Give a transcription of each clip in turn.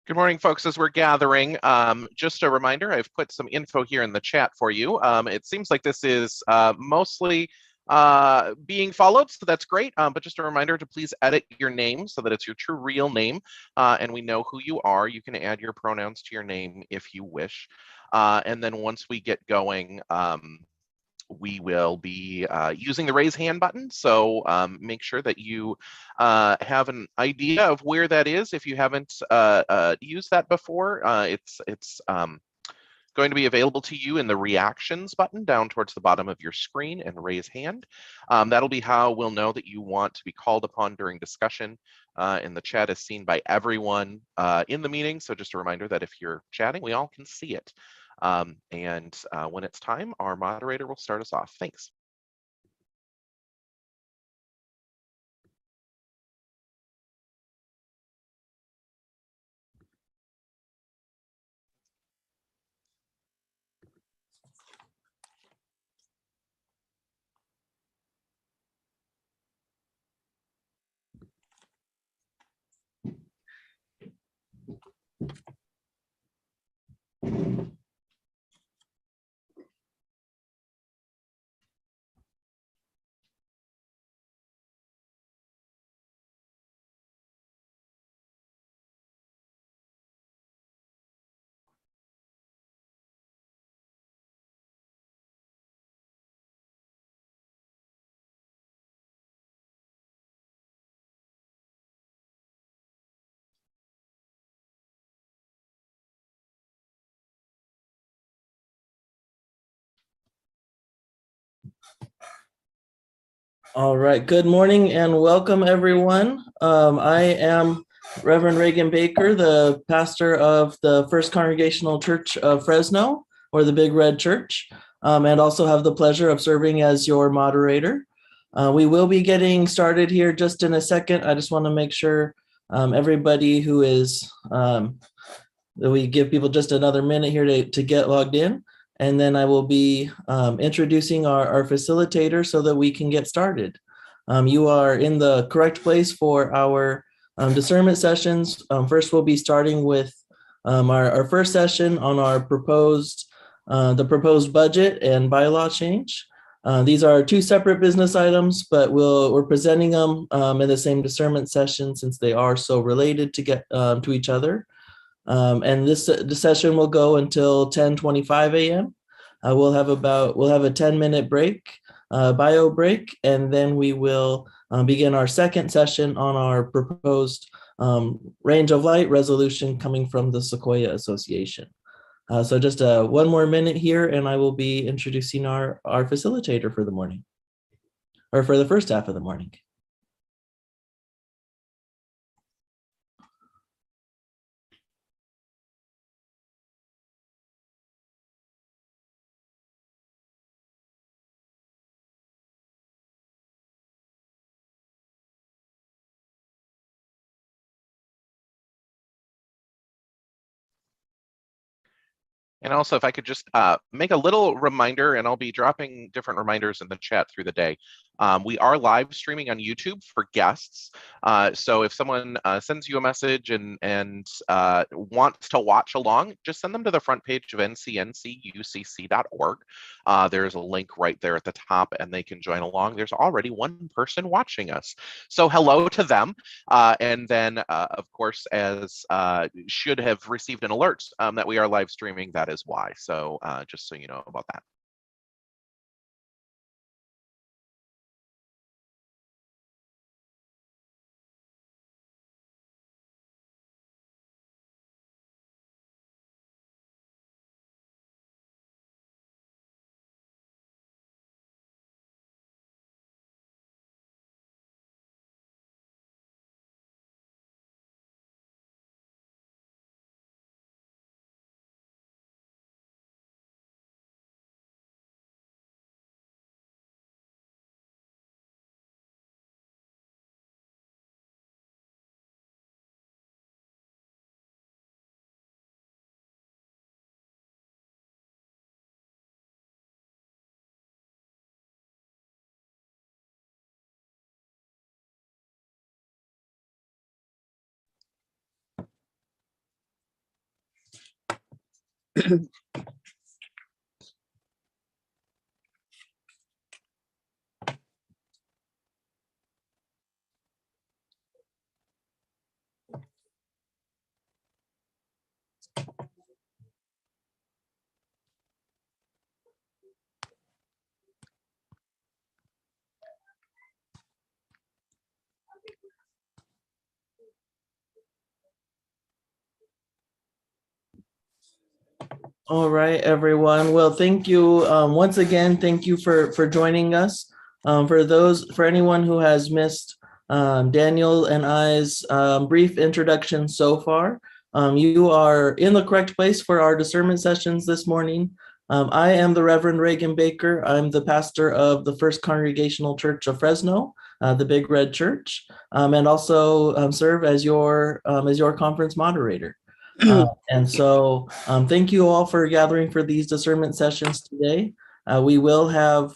Good morning, folks. As we're gathering, just a reminder, I've put some info here in the chat for you. It seems like this is mostly being followed, so that's great. But just a reminder to please edit your name so that it's your true real name and we know who you are. You can add your pronouns to your name if you wish. And then once we get going, we will be using the raise hand button. So make sure that you have an idea of where that is. If you haven't used that before, it's going to be available to you in the reactions button down towards the bottom of your screen and raise hand. That'll be how we'll know that you want to be called upon during discussion. And the chat is seen by everyone in the meeting. So just a reminder that if you're chatting, we all can see it. And when it's time, our moderator will start us off. Thanks. All right, good morning and welcome everyone. I am Reverend Reagan Baker, the pastor of the First Congregational Church of Fresno, or the Big Red Church, and also have the pleasure of serving as your moderator. We will be getting started here just in a second. I just want to make sure everybody who is, that we give people just another minute here to get logged in. And then I will be introducing our facilitator so that we can get started. You are in the correct place for our discernment sessions. First, we'll be starting with our first session on our the proposed budget and bylaw change. These are two separate business items, but we're presenting them in the same discernment session since they are so related to each other. And this session will go until 10:25 a.m. We'll have a 10-minute break, bio break, and then we will begin our second session on our proposed range of light resolution coming from the Sequoia Association. So just one more minute here, and I will be introducing our facilitator for the morning, or for the first half of the morning. And also, if I could just make a little reminder, and I'll be dropping different reminders in the chat through the day. We are live streaming on YouTube for guests. So if someone sends you a message and wants to watch along, just send them to the front page of ncncucc.org. There's a link right there at the top, and they can join along. There's already one person watching us. So hello to them. And then, of course, as should have received an alert that we are live streaming, that is why. So just so you know about that. All right, everyone. Well, thank you once again. Thank you for joining us. For anyone who has missed Daniel and I's brief introduction so far, you are in the correct place for our discernment sessions this morning. I am the Reverend Reagan Baker. I'm the pastor of the First Congregational Church of Fresno, the Big Red Church, and also serve as your conference moderator. And so thank you all for gathering for these discernment sessions today. We have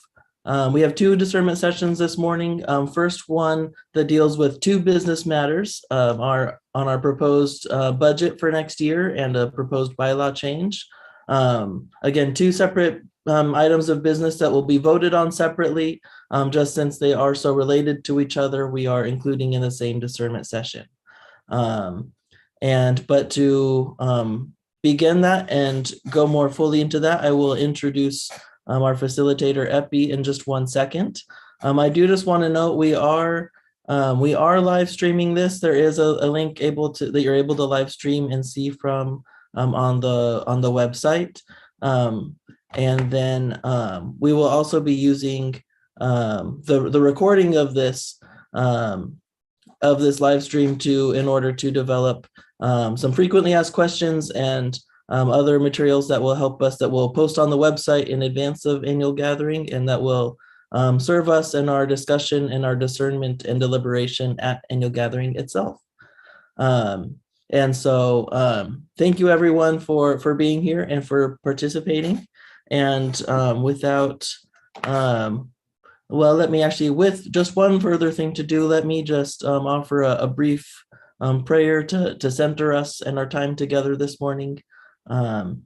two discernment sessions this morning. First one that deals with two business matters, on our proposed budget for next year and a proposed bylaw change. Again, two separate items of business that will be voted on separately. Just since they are so related to each other, we are including in the same discernment session. But to begin that and go more fully into that, I will introduce our facilitator, Epi, in just 1 second. I do just want to note we are live streaming this. There is a link that you're able to live stream and see from on the website. And then we will also be using the recording of this live stream in order to develop some frequently asked questions and other materials that will help us, that we'll post on the website in advance of annual gathering, and that will serve us in our discussion and our discernment and deliberation at annual gathering itself. And so thank you everyone for being here and for participating. And with just one further thing to do, let me just offer a brief prayer to center us and our time together this morning. And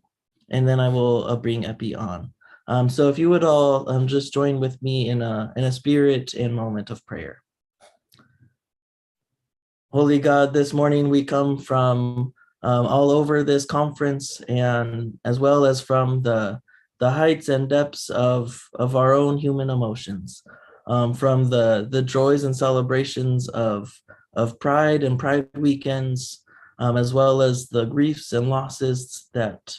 then I will bring Epi on. So if you would all just join with me in a spirit and moment of prayer. Holy God, this morning we come from all over this conference, and as well as from the heights and depths of our own human emotions, from the joys and celebrations of Pride and Pride weekends, as well as the griefs and losses that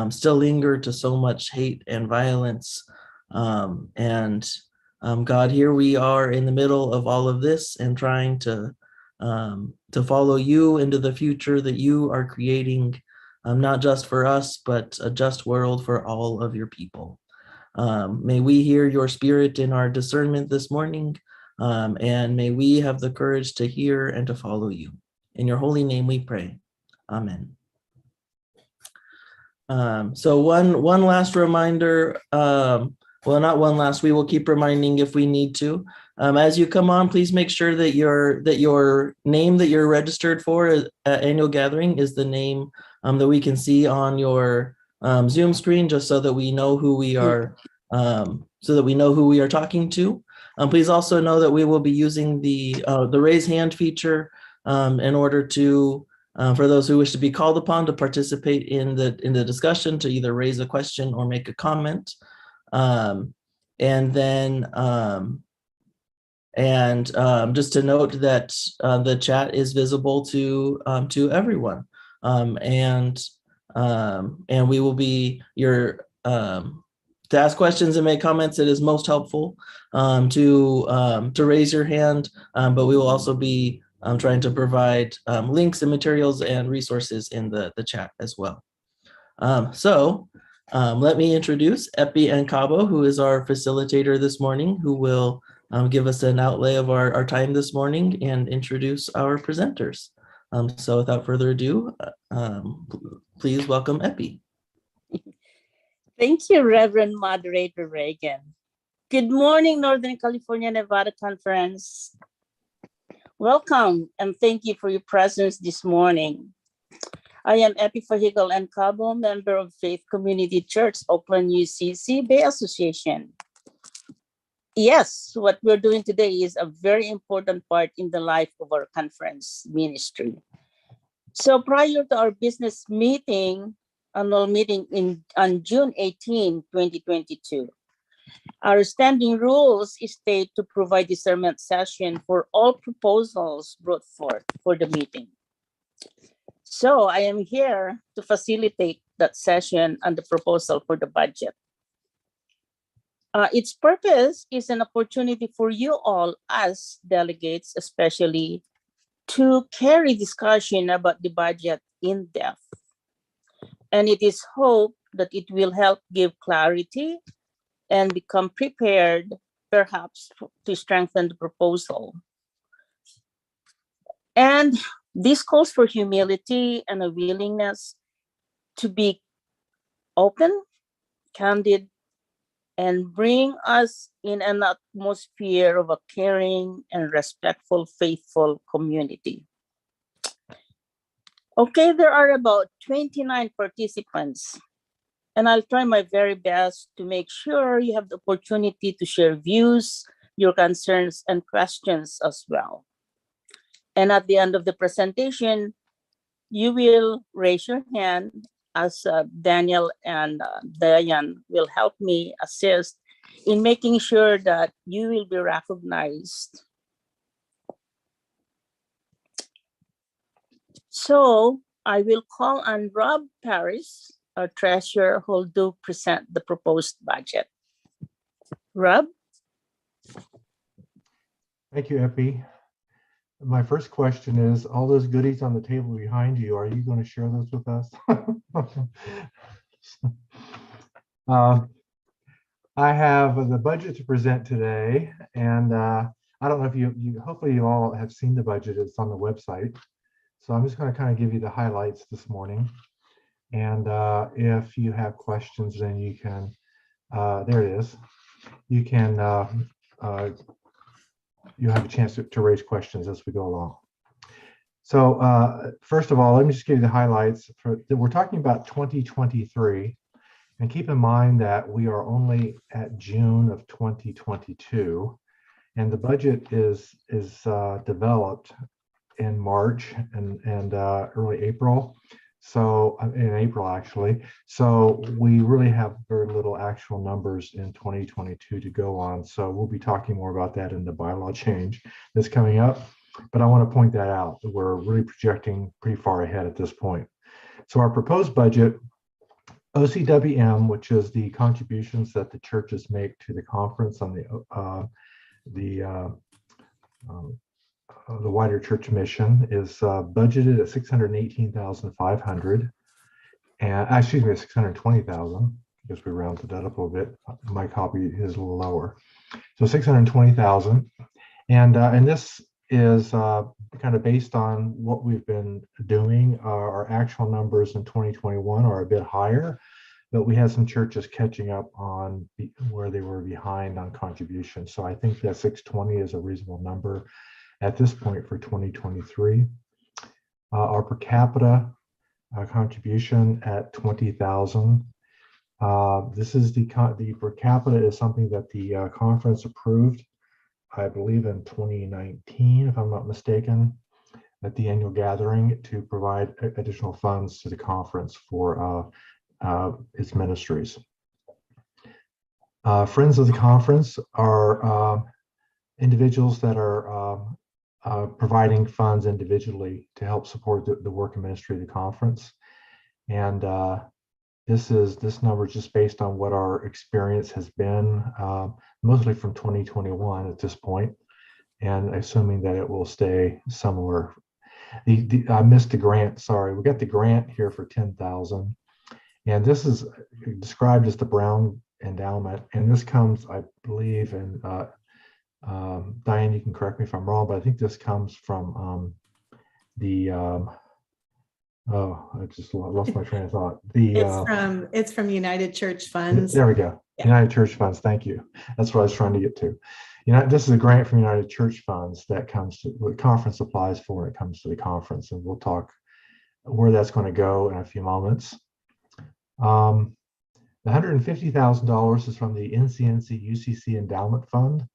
still linger to so much hate and violence. God, here we are in the middle of all of this and trying to follow you into the future that you are creating, not just for us, but a just world for all of your people. May we hear your spirit in our discernment this morning, and may we have the courage to hear and to follow you. In your holy name we pray. Amen. So one last reminder, well, not one last, we will keep reminding if we need to. As you come on, please make sure that your name that you're registered for at annual gathering is the name that we can see on your Zoom screen, just so that we know who we are, talking to. Please also know that we will be using the raise hand feature in order to for those who wish to be called upon to participate in the discussion, to either raise a question or make a comment. And then just to note that the chat is visible to everyone, and we will be to ask questions and make comments. It is most helpful to raise your hand, but we will also be trying to provide links and materials and resources in the chat as well. So let me introduce Epi and Cabo, who is our facilitator this morning, who will give us an outlay of our time this morning and introduce our presenters. So without further ado, please welcome Epi. Thank you, Reverend Moderator Reagan. Good morning, Northern California Nevada Conference. Welcome, and thank you for your presence this morning. I am Epi Fahigal and Cabo, member of Faith Community Church, Oakland, UCC Bay Association. Yes, what we're doing today is a very important part in the life of our conference ministry. So prior to our business meeting, annual meeting on June 18, 2022, our standing rules state to provide discernment session for all proposals brought forth for the meeting. So I am here to facilitate that session and the proposal for the budget. Its purpose is an opportunity for you all as delegates, especially, to carry discussion about the budget in depth. And it is hoped that it will help give clarity and become prepared, perhaps, to strengthen the proposal. And this calls for humility and a willingness to be open, candid, and bring us in an atmosphere of a caring and respectful, faithful community. Okay, there are about 29 participants, and I'll try my very best to make sure you have the opportunity to share views, your concerns, and questions as well. And at the end of the presentation, you will raise your hand as Daniel and Diane will help me assist in making sure that you will be recognized. So I will call on Rob Paris, our treasurer, who will do present the proposed budget. Rob? Thank you, Epi. My first question is, all those goodies on the table behind you, are you going to share those with us? I have the budget to present today, and I don't know if you hopefully you all have seen the budget. It's on the website. So I'm just going to kind of give you the highlights this morning. And if you have questions, then you can, there it is. You can, you have a chance to raise questions as we go along. So first of all, let me just give you the highlights. We're talking about 2023. And keep in mind that we are only at June of 2022. And the budget is developed in March and early April. So in April, actually. So we really have very little actual numbers in 2022 to go on. So we'll be talking more about that in the bylaw change that's coming up. But I want to point that out. We're really projecting pretty far ahead at this point. So our proposed budget, OCWM, which is the contributions that the churches make to the conference on the wider church mission, is budgeted at $618,500, and excuse me, $620,000 because we rounded that up a little bit. My copy is a little lower, so $620,000, and this is kind of based on what we've been doing. Our actual numbers in 2021 are a bit higher, but we had some churches catching up on where they were behind on contributions. So I think that 620 is a reasonable number at this point for 2023. Our per capita contribution at 20,000. This is the per capita is something that the conference approved, I believe in 2019, if I'm not mistaken, at the annual gathering to provide additional funds to the conference for its ministries. Friends of the conference are individuals that are providing funds individually to help support the work and ministry of the conference. And this number is just based on what our experience has been, mostly from 2021 at this point, and assuming that it will stay similar. I missed the grant, sorry. We got the grant here for 10,000. And this is described as the Brown Endowment. And this comes, I believe, and Diane, you can correct me if I'm wrong, but I think this comes from oh, I just lost my train of thought. It's from United Church Funds. There we go. Yeah. United Church Funds. Thank you. That's what I was trying to get to. This is a grant from United Church Funds that comes to the conference applies for when it comes to the conference, and we'll talk where that's going to go in a few moments. The $150,000 is from the NCNC UCC Endowment Fund,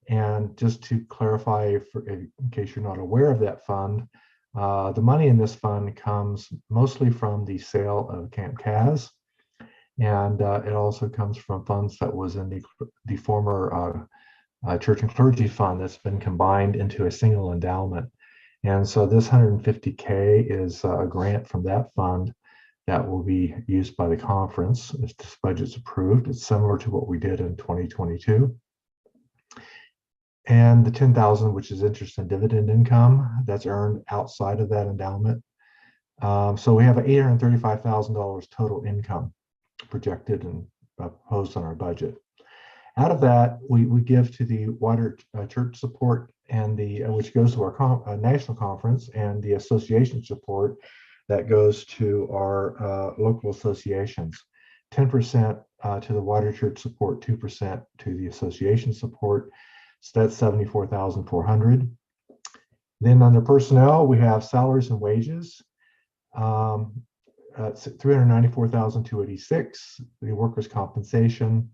and just to clarify, in case you're not aware of that fund, the money in this fund comes mostly from the sale of Camp Kaz, and it also comes from funds that was in the former Church and Clergy Fund that's been combined into a single endowment. And so this $150K is a grant from that fund that will be used by the conference if this budget's approved. It's similar to what we did in 2022. And the 10,000, which is interest and dividend income that's earned outside of that endowment. So we have $835,000 total income projected and proposed on our budget. Out of that, we give to the wider church support and which goes to our national conference, and the association support that goes to our local associations. 10% to the wider church support, 2% to the association support. So that's $74,400. Then under personnel, we have salaries and wages. $394,286. The workers' compensation,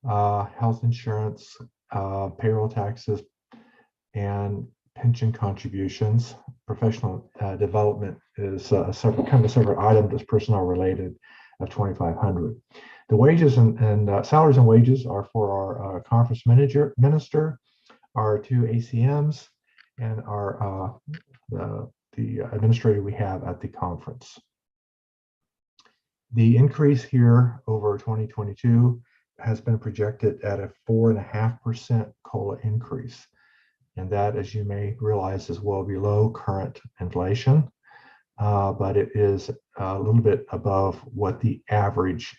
health insurance, payroll taxes, and pension contributions. Professional development is a separate item that's personnel related of $2,500. The wages and salaries and wages are for our conference minister, our 2 ACMs, and our the administrator we have at the conference. The increase here over 2022 has been projected at a 4.5% COLA increase. And that, as you may realize, is well below current inflation, but it is a little bit above what the average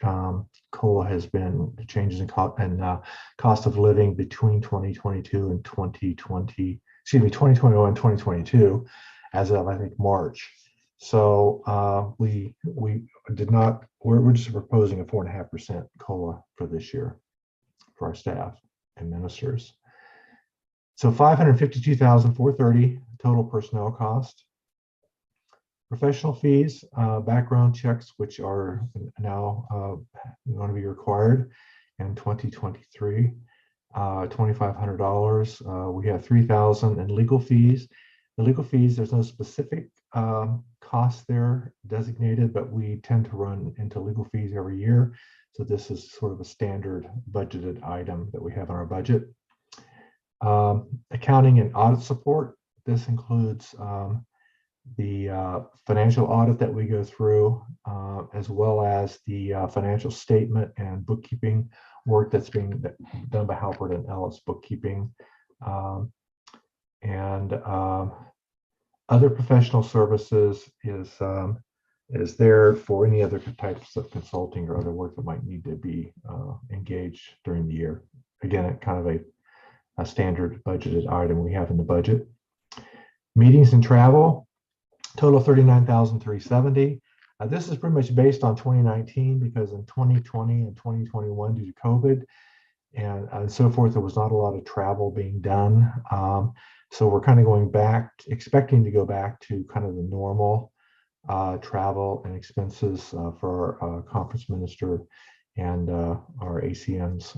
COLA has been, the changes in cost of living between 2022 and 2021 and 2022, as of, I think, March. So we're just proposing a 4.5% COLA for this year for our staff and ministers. So $552,430 total personnel cost. Professional fees, background checks, which are now going to be required in 2023, $2,500. We have $3,000 in legal fees. The legal fees, there's no specific cost there designated, but we tend to run into legal fees every year. So this is sort of a standard budgeted item that we have in our budget. Accounting and audit support. This includes the financial audit that we go through, as well as the financial statement and bookkeeping work that's being done by Halpert and Ellis Bookkeeping. And other professional services is there for any other types of consulting or other work that might need to be engaged during the year. Again, kind of a standard budgeted item we have in the budget. Meetings and travel, total 39,370. This is pretty much based on 2019 because in 2020 and 2021 due to COVID and so forth, there was not a lot of travel being done. So we're kind of going back, expecting to go back to kind of the normal travel and expenses for our conference minister and our ACMs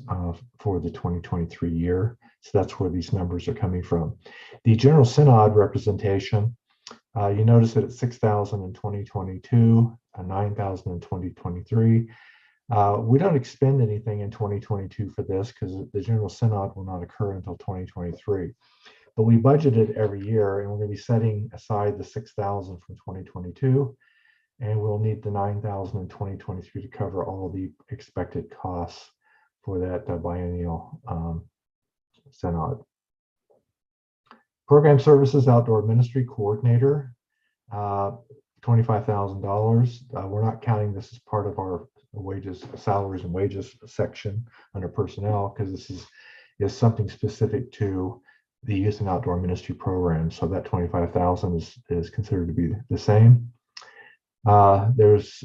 for the 2023 year. So that's where these numbers are coming from. The General Synod representation, you notice that it's 6,000 in 2022, 9,000 in 2023. We don't expend anything in 2022 for this because the General Synod will not occur until 2023. But we budgeted every year, and we're going to be setting aside the 6,000 from 2022, and we'll need the 9,000 in 2023 to cover all the expected costs for that biennial Synod. Program Services Outdoor Ministry Coordinator, $25,000. We're not counting this as part of our wages, salaries and wages section under personnel because this is something specific to the Youth and Outdoor Ministry program. So that 25,000 is considered to be the same. There's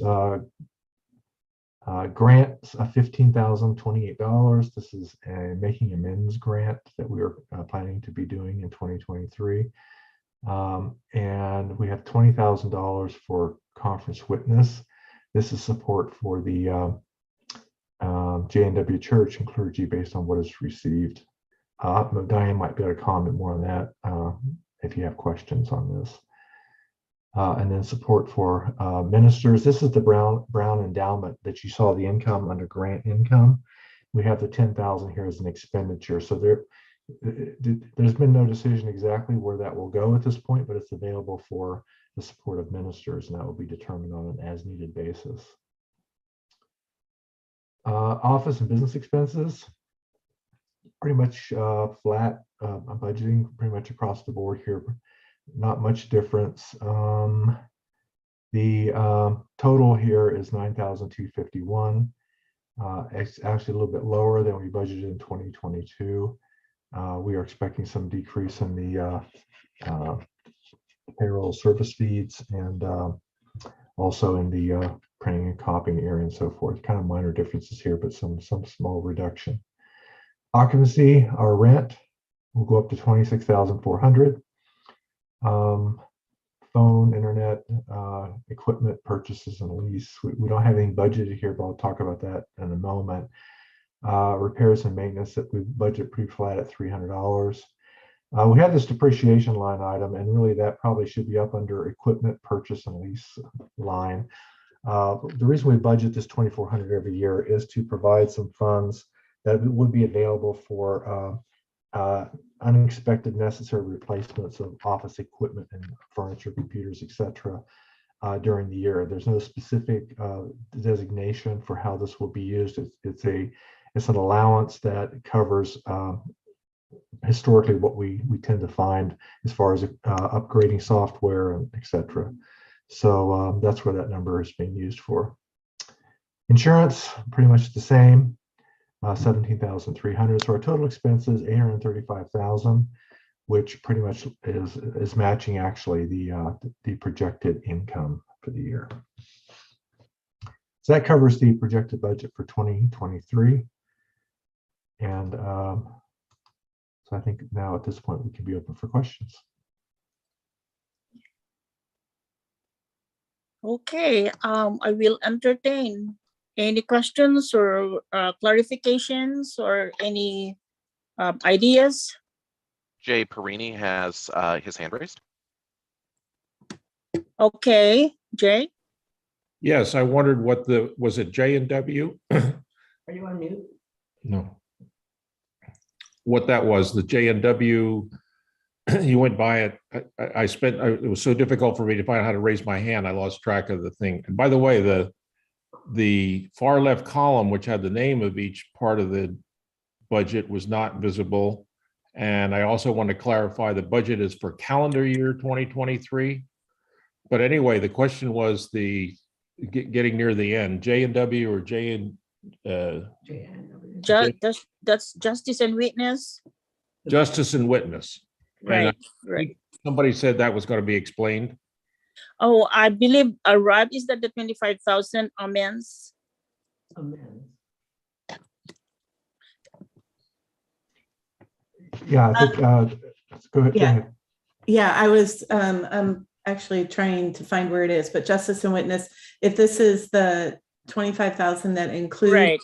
grants of $15,028. This is a Making Amends grant that we are planning to be doing in 2023. And we have $20,000 for conference witness. This is support for the JNW Church and clergy based on what is received. Diane might be able to comment more on that if you have questions on this. And then support for ministers. This is the Brown endowment that you saw the income under grant income. We have the 10,000 here as an expenditure. So there's been no decision exactly where that will go at this point, but it's available for the support of ministers, and that will be determined on an as needed basis. Office and business expenses, pretty much flat budgeting pretty much across the board here. Not much difference. The total here is 9,251. It's actually a little bit lower than we budgeted in 2022. We are expecting some decrease in the payroll service fees and also in the printing and copying area and so forth. Kind of minor differences here, but some small reduction. Occupancy, our rent will go up to 26,400. Phone, internet, equipment purchases and lease. We don't have any budgeted here, but I'll talk about that in a moment. Repairs and maintenance that we budget pretty flat at $300. We have this depreciation line item, and really that probably should be up under equipment purchase and lease line. The reason we budget this $2,400 every year is to provide some funds that would be available for unexpected necessary replacements of office equipment and furniture, computers, etc. During the year. There's no specific designation for how this will be used. It's an allowance that covers historically what we tend to find as far as upgrading software and etc. So that's where that number is being used for. Insurance, pretty much the same. 17,300. So our total expenses 835,000, which pretty much is matching actually the projected income for the year. So that covers the projected budget for 2023. And so I think now at this point we can be open for questions. Okay, I will entertain any questions or clarifications or any ideas. Jay Perini has his hand raised. Okay, Jay. Yes, I wondered was it J and W? Are you on mute? No. What that was, the J and W, you went by it. It was so difficult for me to find out how to raise my hand. I lost track of the thing. And by the way, the far left column, which had the name of each part of the budget, was not visible. And I also want to clarify the budget is for calendar year 2023. But anyway, the question was getting near the end, J and W or J and That's Justice and Witness. Justice and Witness. Right, I right. think somebody said that was going to be explained. Oh, I believe, Rob, is that the 25,000 amends? Yeah, I think, go ahead. Go Yeah. ahead. Yeah, I was I'm actually trying to find where it is, but justice and witness, if this is the 25,000 that includes Right.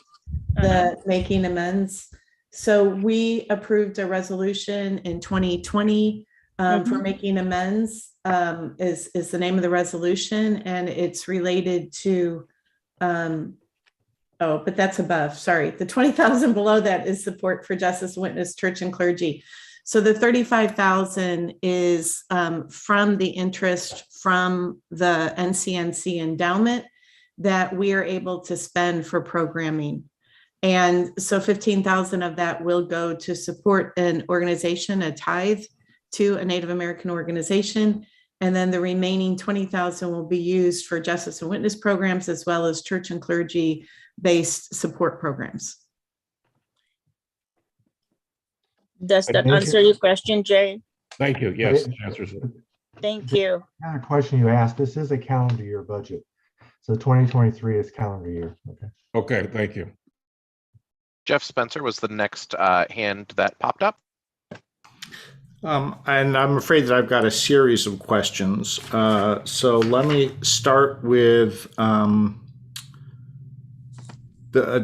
the making amends. So we approved a resolution in 2020 for making amends, is the name of the resolution, and it's related to oh, but that's above, sorry. The 20,000 below that is support for justice, witness, church, and clergy. So the 35,000 is from the interest from the NCNC endowment that we are able to spend for programming. And so 15,000 of that will go to support an organization, a tithe to a Native American organization. And then the remaining 20,000 will be used for justice and witness programs, as well as church and clergy based support programs. Does that answer your question, Jay? Thank you. Yes, the answer is Thank you. Kind of question you asked, this is a calendar year budget. So 2023 is calendar year. Okay. okay. Thank you. Jeff Spencer was the next hand that popped up. And I'm afraid that I've got a series of questions. So let me start with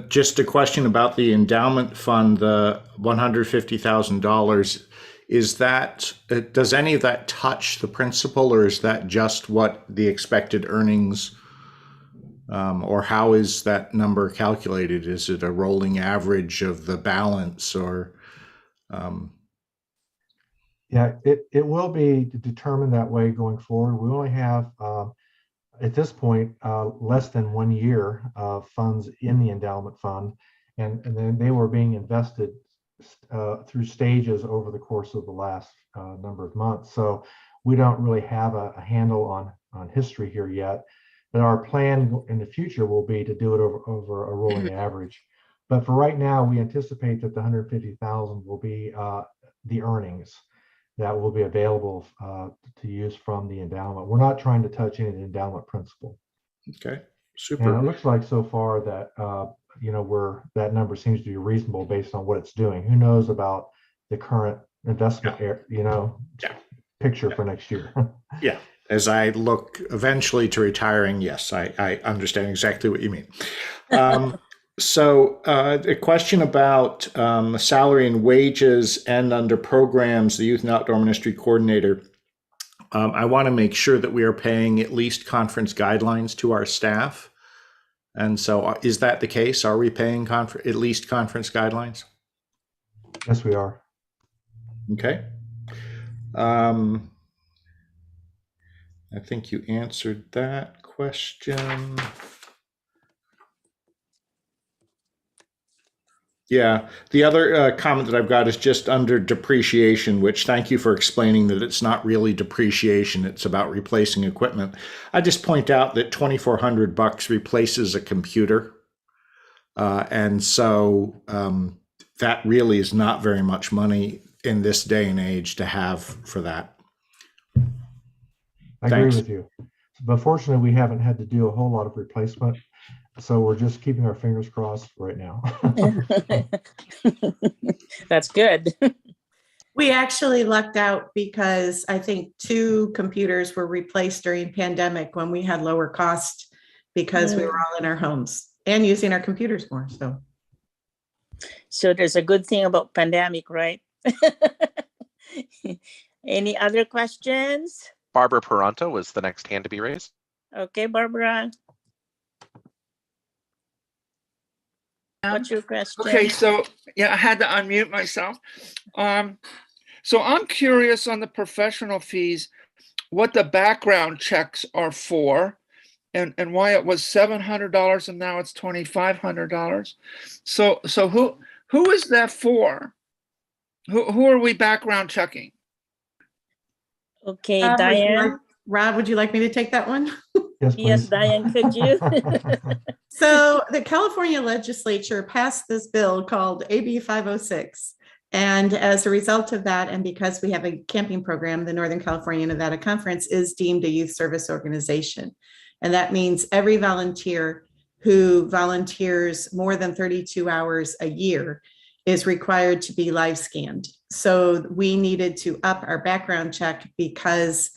just a question about the endowment fund, the $150,000. Is that, does any of that touch the principal, or is that just what the expected earnings, or how is that number calculated? Is it a rolling average of the balance, or? Yeah, it will be determined that way going forward. We only have, at this point, less than 1 year of funds in the endowment fund, and then they were being invested through stages over the course of the last number of months. So we don't really have a handle on history here yet, but our plan in the future will be to do it over a rolling average. But for right now, we anticipate that the 150,000 will be the earnings that will be available to use from the endowment. We're not trying to touch any of the endowment principal. Okay, And it super. looks like so far that that number seems to be reasonable based on what it's doing. Who knows about the current investment picture for next year? Yeah, as I look eventually to retiring, yes, I understand exactly what you mean. So a question about salary and wages, and under programs, the Youth and Outdoor Ministry Coordinator. I want to make sure that we are paying at least conference guidelines to our staff. And so is that the case? Are we paying at least conference guidelines? Yes, we are. Okay. I think you answered that question. Yeah, the other comment that I've got is just under depreciation, which thank you for explaining that it's not really depreciation, it's about replacing equipment. I just point out that $2,400 replaces a computer. And so that really is not very much money in this day and age to have for that. I agree with you. But fortunately, we haven't had to do a whole lot of replacement. So we're just keeping our fingers crossed right now. That's good. We actually lucked out because I think 2 computers were replaced during pandemic when we had lower cost because we were all in our homes and using our computers more. So there's a good thing about pandemic, right? Any other questions? Barbara Peranto was the next hand to be raised. Okay, Barbara. What's your question? Okay, so yeah, I had to unmute myself. So I'm curious on the professional fees, what the background checks are for, and why it was $700 and now it's $2,500. So who is that for? Who are we background checking? Okay, Diane. Rob, would you like me to take that one? Yes, please. Yes, Diane, could you? So the California legislature passed this bill called AB 506, And as a result of that, and because we have a camping program, the Northern California Nevada Conference is deemed a youth service organization. And that means every volunteer who volunteers more than 32 hours a year is required to be live scanned. So we needed to up our background check because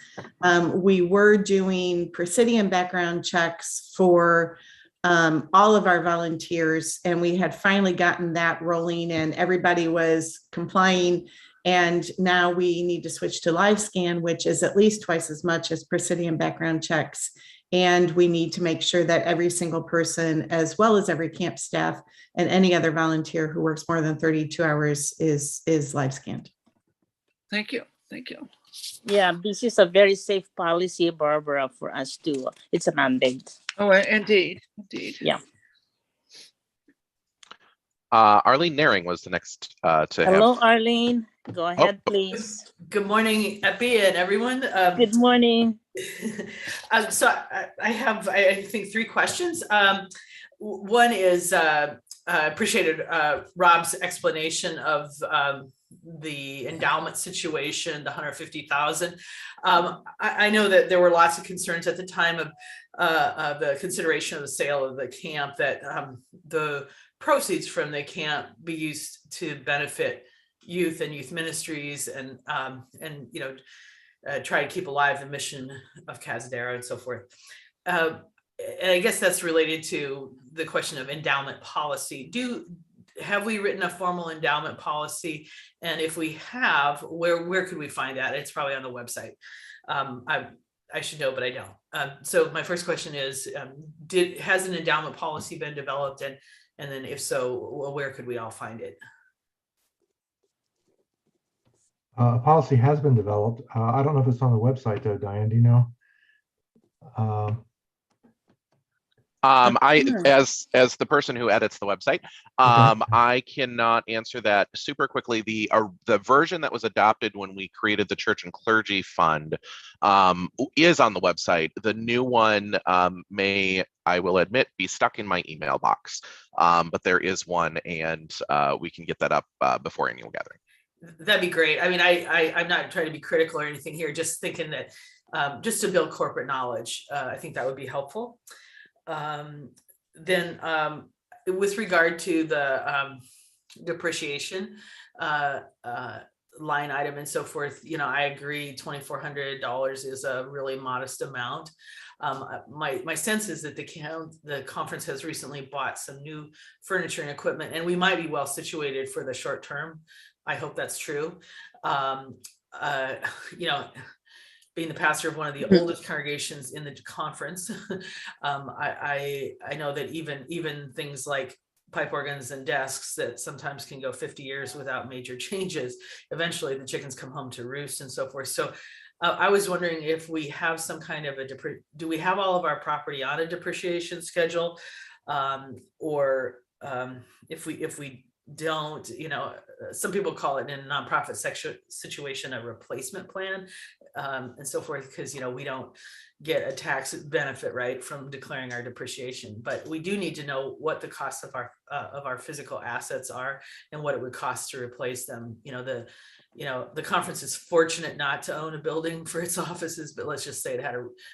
we were doing Presidium background checks for all of our volunteers, and we had finally gotten that rolling and everybody was complying. And now we need to switch to live scan, which is at least twice as much as Presidium background checks. And we need to make sure that every single person, as well as every camp staff and any other volunteer who works more than 32 hours is live scanned. Thank you. Thank you. Yeah, this is a very safe policy, Barbara, for us to, it's a mandate. Oh, indeed. Indeed. Yeah. Arlene Naring was the next to Hello, have. Arlene. Go ahead, please. Good morning, Epi and everyone. Good morning. So I have, I think, 3 questions. One is, I appreciated Rob's explanation of the endowment situation, the 150,000. I know that there were lots of concerns at the time of the consideration of the sale of the camp, that the proceeds from the camp be used to benefit youth and youth ministries, and you know, try to keep alive the mission of Cazadero and so forth. And I guess that's related to the question of endowment policy. Have we written a formal endowment policy? And if we have, where could we find that? It's probably on the website. I should know, but I don't. So my first question is, has an endowment policy been developed? And then if so, well, where could we all find it? A policy has been developed. I don't know if it's on the website though, Diane, do you know? As the person who edits the website, I cannot answer that super quickly. The version that was adopted when we created the Church and Clergy Fund is on the website. The new one may, I will admit, be stuck in my email box, but there is one, and we can get that up before annual gathering. That'd be great. I mean, I'm not trying to be critical or anything here, just thinking that just to build corporate knowledge, I think that would be helpful. Then with regard to the depreciation line item and so forth, you know, I agree $2,400 is a really modest amount. My sense is that the conference has recently bought some new furniture and equipment, and we might be well situated for the short term. I hope that's true. You know, being the pastor of one of the oldest congregations in the conference, I know that even things like pipe organs and desks that sometimes can go 50 years without major changes, eventually the chickens come home to roost and so forth. So I was wondering if we have some kind of do we have all of our property on a depreciation schedule? Or if we don't, you know, some people call it in a nonprofit situation a replacement plan, and so forth, because, you know, we don't get a tax benefit, right, from declaring our depreciation, but we do need to know what the cost of our physical assets are and what it would cost to replace them. The conference is fortunate not to own a building for its offices, but let's just say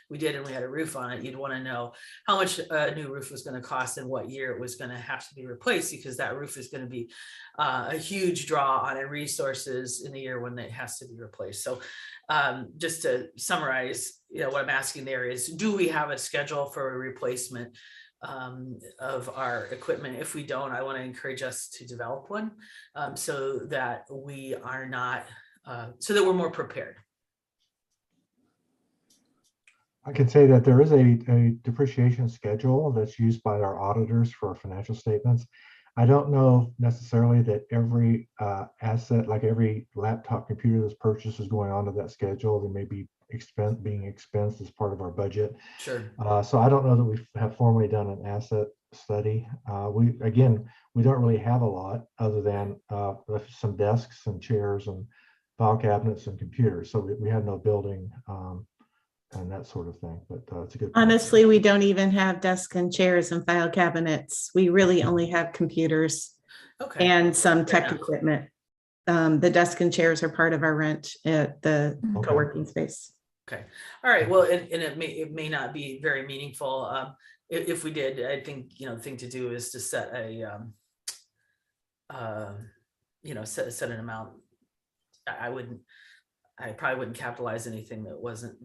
we had a roof on it. You'd want to know how much a new roof was going to cost and what year it was going to have to be replaced, because that roof is going to be a huge draw on resources in the year when it has to be replaced. So just to summarize, you know, what I'm asking there is, do we have a schedule for a replacement of our equipment? If we don't, I want to encourage us to develop one, so that we are not, so that we're more prepared. I can say that there is a depreciation schedule that's used by our auditors for our financial statements. I don't know necessarily that every asset, like every laptop computer that's purchased, is going onto that schedule. They may be being expensed as part of our budget. Sure. So I don't know that we have formally done an asset study. We don't really have a lot other than some desks and chairs and file cabinets and computers. So we have no building and that sort of thing, but it's a good point. Honestly, we don't even have desks and chairs and file cabinets. We really only have computers and some tech equipment. the desk and chairs are part of our rent at the Okay. co-working space. Okay, all right, well, and it may not be very meaningful. If we did, I think, the thing to do is to set a, set an amount. I probably wouldn't capitalize anything that wasn't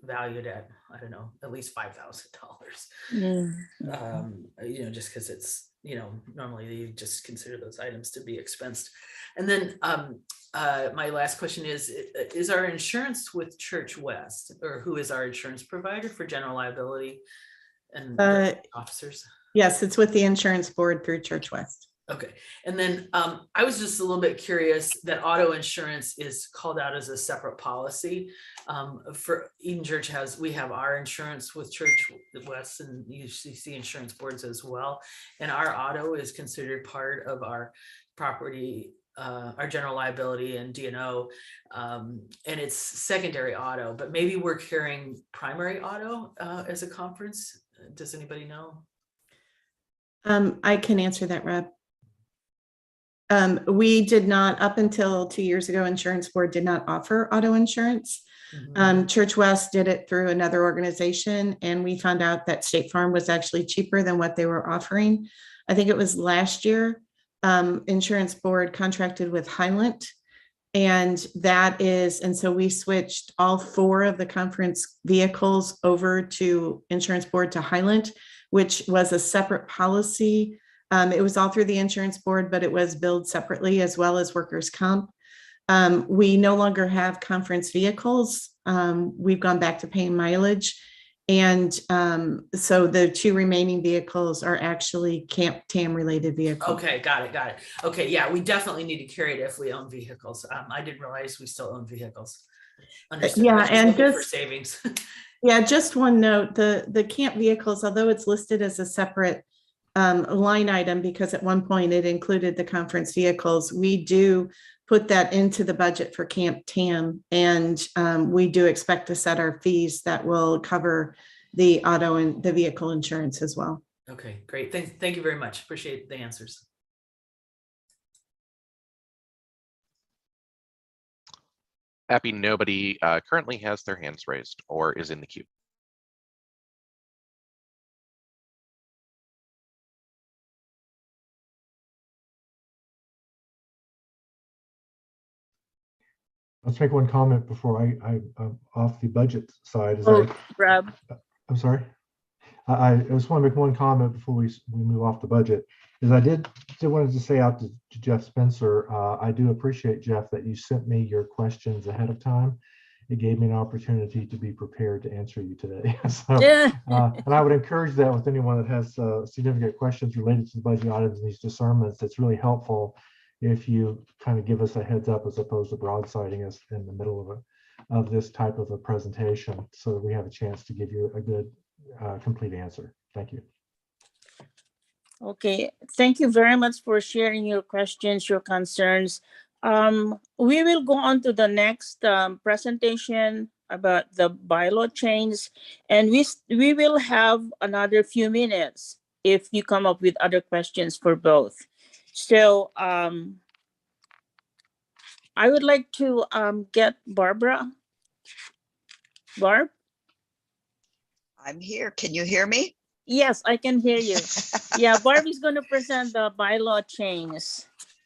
valued at, I don't know, at least $5,000. Just because it's, normally you just consider those items to be expensed. And then my last question is our insurance with Church West, or who is our insurance provider for general liability and officers? Yes, it's with the insurance board through Church West. Okay, and then I was just a little bit curious that auto insurance is called out as a separate policy. For Eden Church we have our insurance with Church West and UCC insurance boards as well, and our auto is considered part of our property, our general liability and D&O, and it's secondary auto. But maybe we're carrying primary auto as a conference. Does anybody know? I can answer that, Rob. We did not, up until 2 years ago, insurance board did not offer auto insurance. Church West did it through another organization, and we found out that State Farm was actually cheaper than what they were offering. I think it was last year, insurance board contracted with Highland, and so we switched all 4 of the conference vehicles over to insurance board to Highland, which was a separate policy. It was all through the insurance board, but it was billed separately, as well as workers' comp. We no longer have conference vehicles. We've gone back to paying mileage. And so the 2 remaining vehicles are actually Camp TAM related vehicles. Okay, got it. Okay, yeah, we definitely need to carry it if we own vehicles. I didn't realize we still own vehicles. Understood. Yeah, and just for savings. Yeah, just one note, the camp vehicles, although it's listed as a separate line item, because at one point it included the conference vehicles, we do put that into the budget for Camp TAM, and we do expect to set our fees that will cover the auto and the vehicle insurance as well. Okay, great. Thank you very much. Appreciate the answers. Happy nobody currently has their hands raised or is in the queue. Let's make one comment before I'm off the budget side. Rob. I'm sorry. I just want to make one comment before we move off the budget. Is I did wanted to say out to Jeff Spencer, I do appreciate, Jeff, that you sent me your questions ahead of time. It gave me an opportunity to be prepared to answer you today. So, and I would encourage that with anyone that has significant questions related to the budget items and these discernments. It's really helpful if you kind of give us a heads up as opposed to broadsiding us in the middle of this type of a presentation, so that we have a chance to give you a good complete answer. Thank you. Okay, thank you very much for sharing your questions, your concerns. We will go on to the next presentation about the bylaw change, and we will have another few minutes if you come up with other questions for both. So I would like to get Barbara. Barb? I'm here. Can you hear me? Yes, I can hear you. Yeah, Barb is going to present the bylaw change,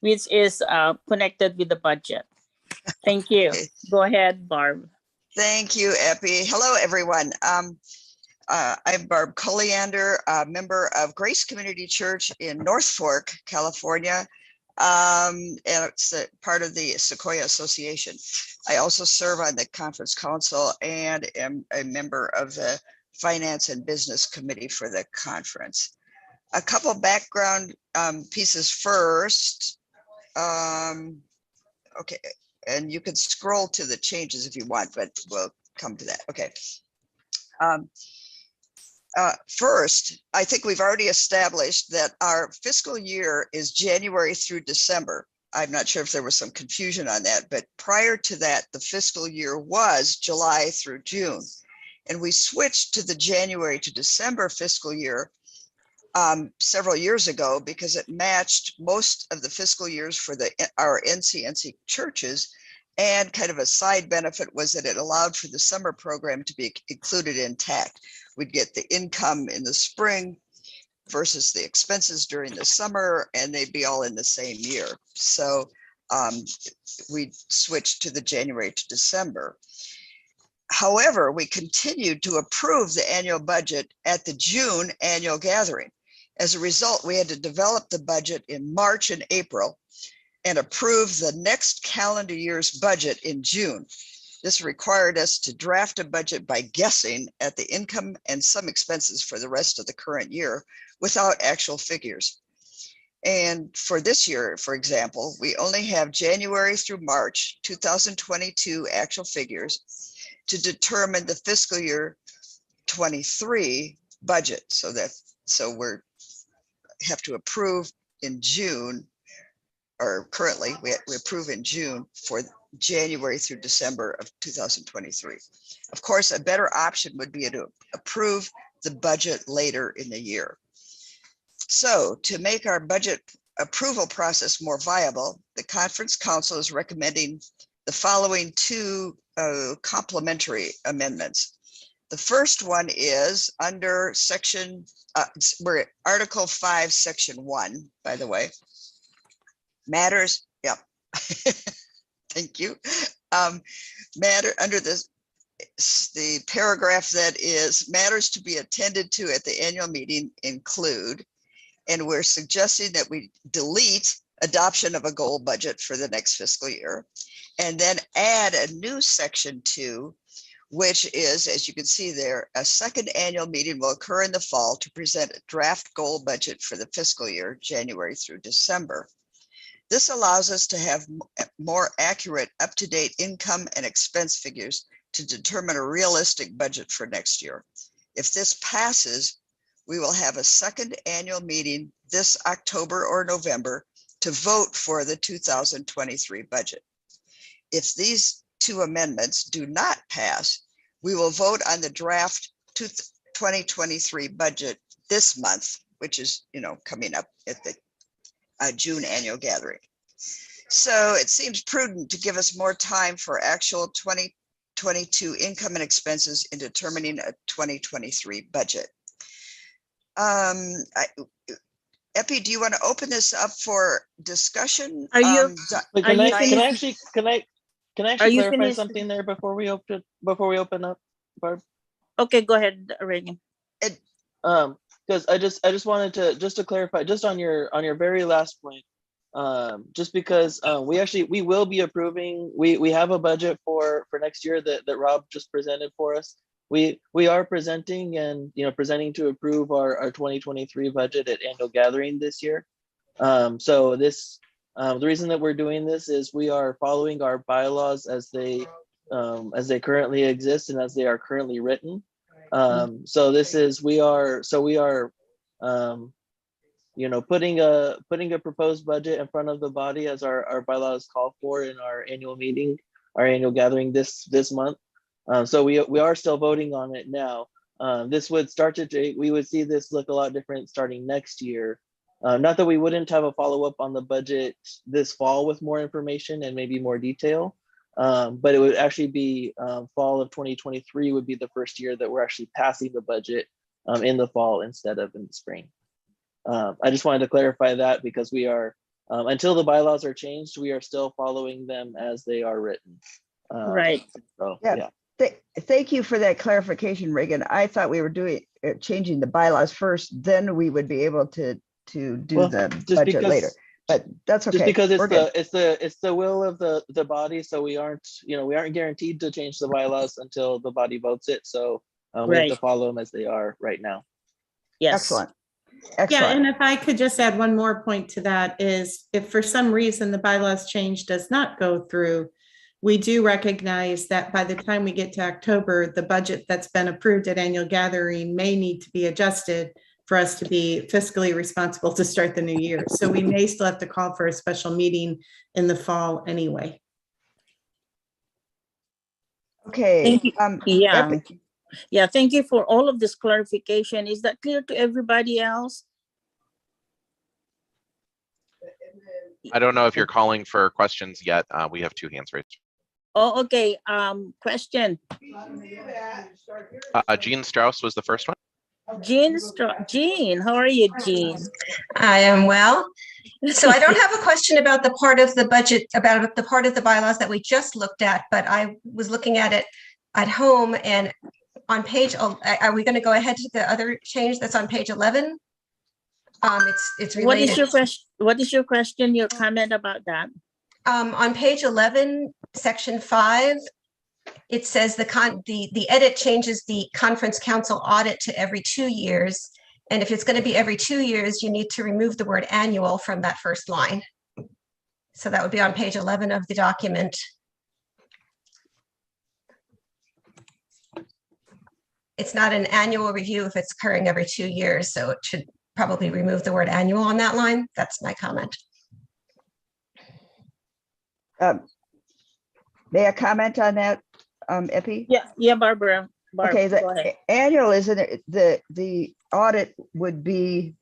which is connected with the budget. Thank you. Okay. Go ahead, Barb. Thank you, Epi. Hello, everyone. I'm Barb Colliander, a member of Grace Community Church in North Fork, California. And it's a part of the Sequoia Association. I also serve on the conference council and am a member of the Finance and Business Committee for the conference. A couple background pieces first. Okay, and you can scroll to the changes if you want, but we'll come to that. Okay. First, I think we've already established that our fiscal year is January through December. I'm not sure if there was some confusion on that, but prior to that, the fiscal year was July through June. And we switched to the January to December fiscal year several years ago because it matched most of the fiscal years for our NCNC churches. And kind of a side benefit was that it allowed for the summer program to be included intact. We'd get the income in the spring versus the expenses during the summer, and they'd be all in the same year. So we switched to the January to December. However, we continued to approve the annual budget at the June annual gathering. As a result, we had to develop the budget in March and April and approve the next calendar year's budget in June. This required us to draft a budget by guessing at the income and some expenses for the rest of the current year without actual figures. And for this year, for example, we only have January through March 2022 actual figures to determine the fiscal year 23 budget. So we're have to approve in June, or currently we approve in June for January through December of 2023. Of course, a better option would be to approve the budget later in the year. So to make our budget approval process more viable, the Conference Council is recommending the following two complementary amendments. The first one is under section, we're at Article 5, Section 1, by the way. Matters, yeah. Thank you. Matter under the paragraph that is matters to be attended to at the annual meeting include, and we're suggesting that we delete adoption of a goal budget for the next fiscal year, and then add a new section 2, which is, as you can see there, a second annual meeting will occur in the fall to present a draft goal budget for the fiscal year, January through December. This allows us to have more accurate, up-to-date income and expense figures to determine a realistic budget for next year. If this passes, we will have a second annual meeting this October or November to vote for the 2023 budget. If these two amendments do not pass, we will vote on the draft 2023 budget this month, which is, coming up at the June annual gathering. So it seems prudent to give us more time for actual 2022 income and expenses in determining a 2023 budget. Epi, do you want to open this up for discussion? Are you? Can I actually clarify finished? something there before we open up, Barb? Okay, go ahead, Reagan. Because I just wanted to clarify just on your very last point. Just because we will be approving, we have a budget for next year that Rob just presented for us. We are presenting to approve our 2023 budget at annual gathering this year. So this the reason that we're doing this is we are following our bylaws as they currently exist and as they are currently written. So this is we are putting a proposed budget in front of the body as our bylaws call for in our annual meeting, our annual gathering this month. So we are still voting on it now. This would we would see this look a lot different starting next year. Not that we wouldn't have a follow-up on the budget this fall with more information and maybe more detail, but it would actually be fall of 2023 would be the first year that we're actually passing the budget in the fall instead of in the spring. I just wanted to clarify that because we are, until the bylaws are changed, we are still following them as they are written. Right. So, yeah. Thank you for that clarification, Reagan. I thought we were changing the bylaws first, then we would be able to do the budget later. But that's okay. Just because it's the will of the body, so we aren't guaranteed to change the bylaws until the body votes it. So we have to follow them as they are right now. Yes. Excellent. Yeah, and if I could just add one more point to that is if for some reason the bylaws change does not go through, we do recognize that by the time we get to October, the budget that's been approved at annual gathering may need to be adjusted for us to be fiscally responsible to start the new year. So we may still have to call for a special meeting in the fall anyway. Okay. Thank you. Yeah, thank you for all of this clarification. Is that clear to everybody else? I don't know if you're calling for questions yet. We have 2 hands raised. Oh, okay. Question. Jean Strauss was the first one. Jean, how are you, Jean? I am well. So I don't have a question about the part of the budget, about the part of the bylaws that we just looked at, but I was looking at it at home and on page, are we going to go ahead to the other change that's on page 11? It's related. What is your question? What is your question, your comment about that? On page 11, section 5, it says the edit changes the conference council audit to every 2 years. And if it's going to be every 2 years, you need to remove the word annual from that first line. So that would be on page 11 of the document. It's not an annual review if it's occurring every 2 years, so it should probably remove the word annual on that line. That's my comment. May I comment on that, Epi? Yeah, Barbara. Okay, go the ahead. annual isn't it? The audit would be,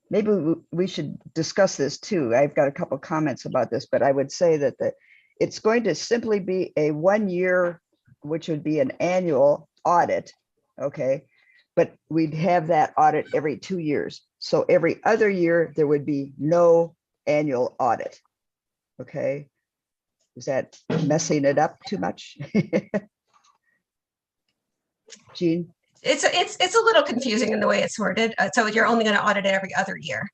maybe we should discuss this too. I've got a couple comments about this, but I would say that it's going to simply be a 1 year, which would be an annual audit, okay? But we'd have that audit every 2 years. So every other year, there would be no annual audit, okay? Is that messing it up too much? Jean? It's a little confusing in the way it's worded. So you're only going to audit it every other year.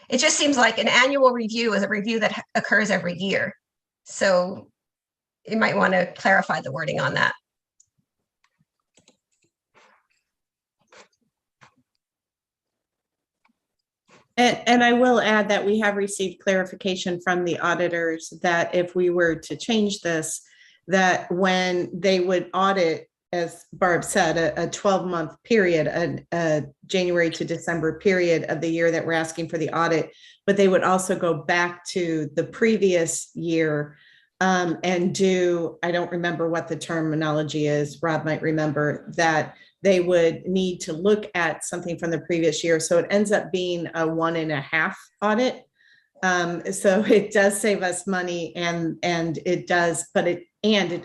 It just seems like an annual review is a review that occurs every year. So you might want to clarify the wording on that. And I will add that we have received clarification from the auditors that if we were to change this, that when they would audit, as Barb said, a 12-month period, a January to December period of the year that we're asking for the audit, but they would also go back to the previous year and do, I don't remember what the terminology is, Rob might remember, that they would need to look at something from the previous year. So it ends up being a 1.5 audit. So it does save us money and it does, but it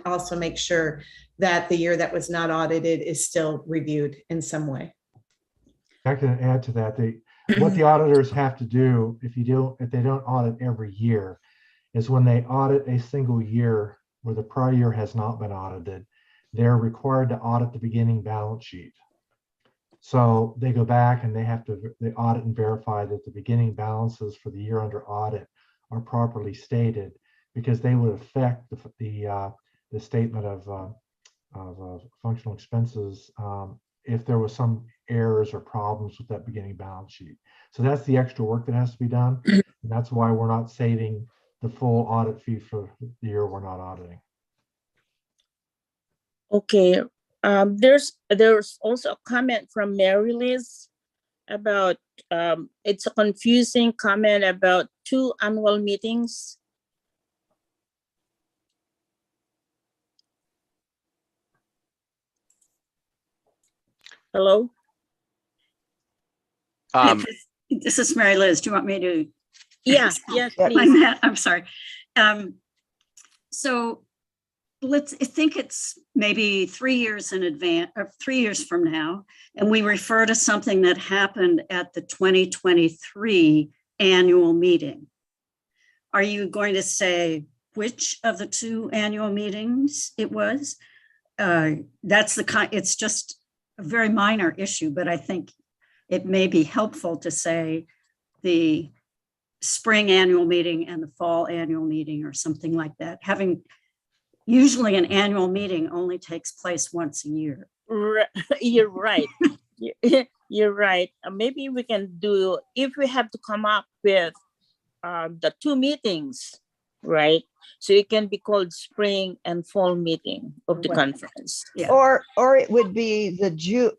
also makes sure that the year that was not audited is still reviewed in some way. I can add to that. What the auditors have to do if they don't audit every year is when they audit a single year where the prior year has not been audited, they're required to audit the beginning balance sheet. So they go back and they audit and verify that the beginning balances for the year under audit are properly stated, because they would affect the statement of functional expenses if there was some errors or problems with that beginning balance sheet. So that's the extra work that has to be done. And that's why we're not saving the full audit fee for the year we're not auditing. Okay. There's also a comment from Mary Liz about it's a confusing comment about 2 annual meetings. Hello? This is Mary Liz. Do you want me to? Yes, please. I'm sorry. So let's think it's maybe 3 years in advance or 3 years from now, and we refer to something that happened at the 2023 annual meeting. Are you going to say which of the 2 annual meetings it was? It's just a very minor issue, but I think it may be helpful to say the spring annual meeting and the fall annual meeting or something like that. Usually an annual meeting only takes place once a year. You're right. You're right. Maybe we can do, if we have to come up with the 2 meetings, right? So it can be called spring and fall meeting of the conference. Yeah. Or it would be the June,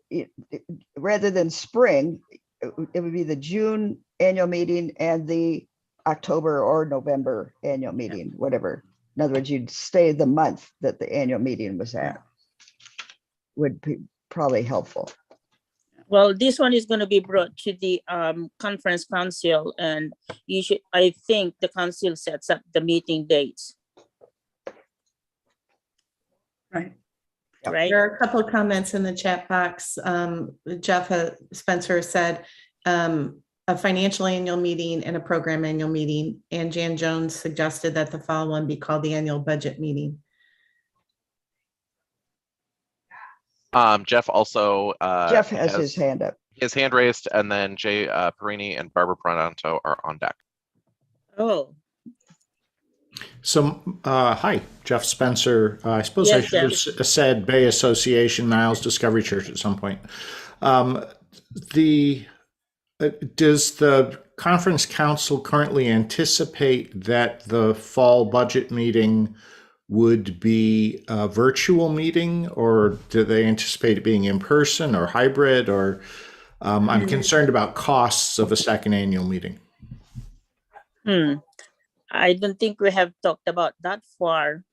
rather than spring, it would be the June annual meeting and the October or November annual meeting, whatever. In other words, you'd stay the month that the annual meeting was at. Would be probably helpful. Well, this one is going to be brought to the conference council, and I think the council sets up the meeting dates. Right. Right. There are a couple of comments in the chat box. Jeff Spencer said a financial annual meeting and a program annual meeting. And Jan Jones suggested that the fall one be called the annual budget meeting. Jeff also Jeff has his hand up. His hand raised, and then Jay Perini and Barbara Pronto are on deck. Oh. So, hi, Jeff Spencer. I suppose Yes, I should have said Bay Association, Niles Discovery Church at some point. Does the conference council currently anticipate that the fall budget meeting would be a virtual meeting, or do they anticipate it being in person or hybrid? Or I'm concerned about costs of a second annual meeting. I don't think we have talked about that far,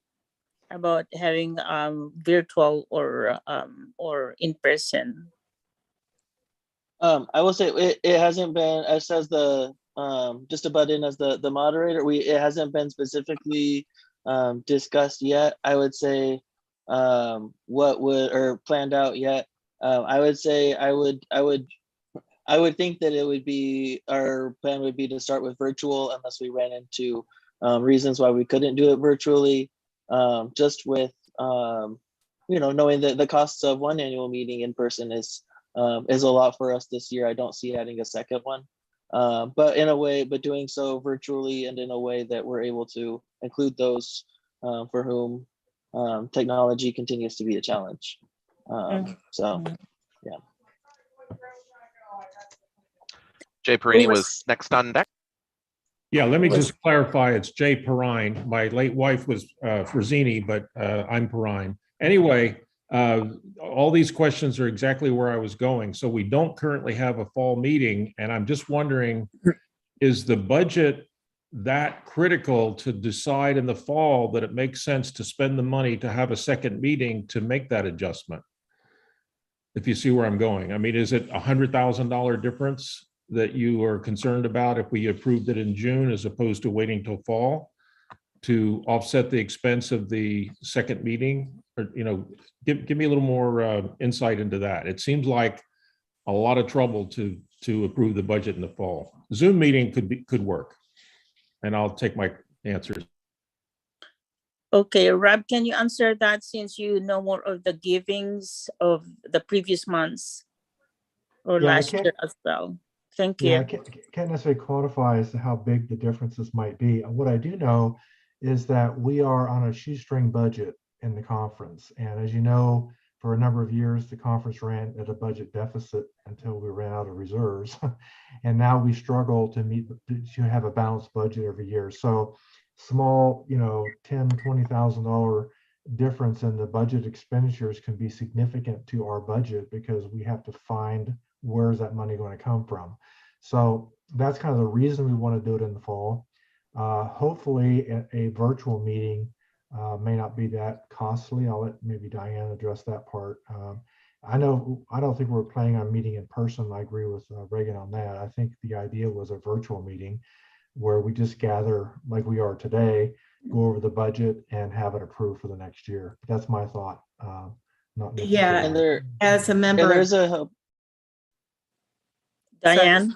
about having virtual or in person. I will say it hasn't been, as says the just to butt in as the moderator, it hasn't been specifically discussed yet. I would say what would, or planned out yet. I would say I would think that it would be, our plan would be to start with virtual unless we ran into reasons why we couldn't do it virtually. Just with knowing that the costs of one annual meeting in person is a lot for us this year. I don't see adding a second one, but doing so virtually and in a way that we're able to include those for whom technology continues to be a challenge. So, yeah. Jay Perini was next on deck. Yeah, let me just clarify. It's Jay Perrine. My late wife was Frazzini, but I'm Perrine. Anyway, all these questions are exactly where I was going. So we don't currently have a fall meeting, and I'm just wondering, is the budget that critical to decide in the fall that it makes sense to spend the money to have a second meeting to make that adjustment? If you see where I'm going. I mean, is it $100,000 difference that you are concerned about if we approved it in June as opposed to waiting till fall to offset the expense of the second meeting? Or, give me a little more insight into that. It seems like a lot of trouble to approve the budget in the fall. Zoom meeting could work, and I'll take my answers. Okay, Rob, can you answer that since you know more of the givings of the previous months or last year as well? Thank you. Yeah, I can't necessarily quantify as to how big the differences might be. What I do know is that we are on a shoestring budget in the conference. And as you know, for a number of years, the conference ran at a budget deficit until we ran out of reserves. And now we struggle to have a balanced budget every year. So small, $10,000, $20,000 difference in the budget expenditures can be significant to our budget because we have to find where's that money going to come from. So that's kind of the reason we want to do it in the fall. Hopefully a virtual meeting may not be that costly. I'll let maybe Diane address that part. I don't think we're planning on meeting in person. I agree with Reagan on that. I think the idea was a virtual meeting where we just gather like we are today, go over the budget and have it approved for the next year. That's my thought. Yeah, And there, as a member, there's a Diane?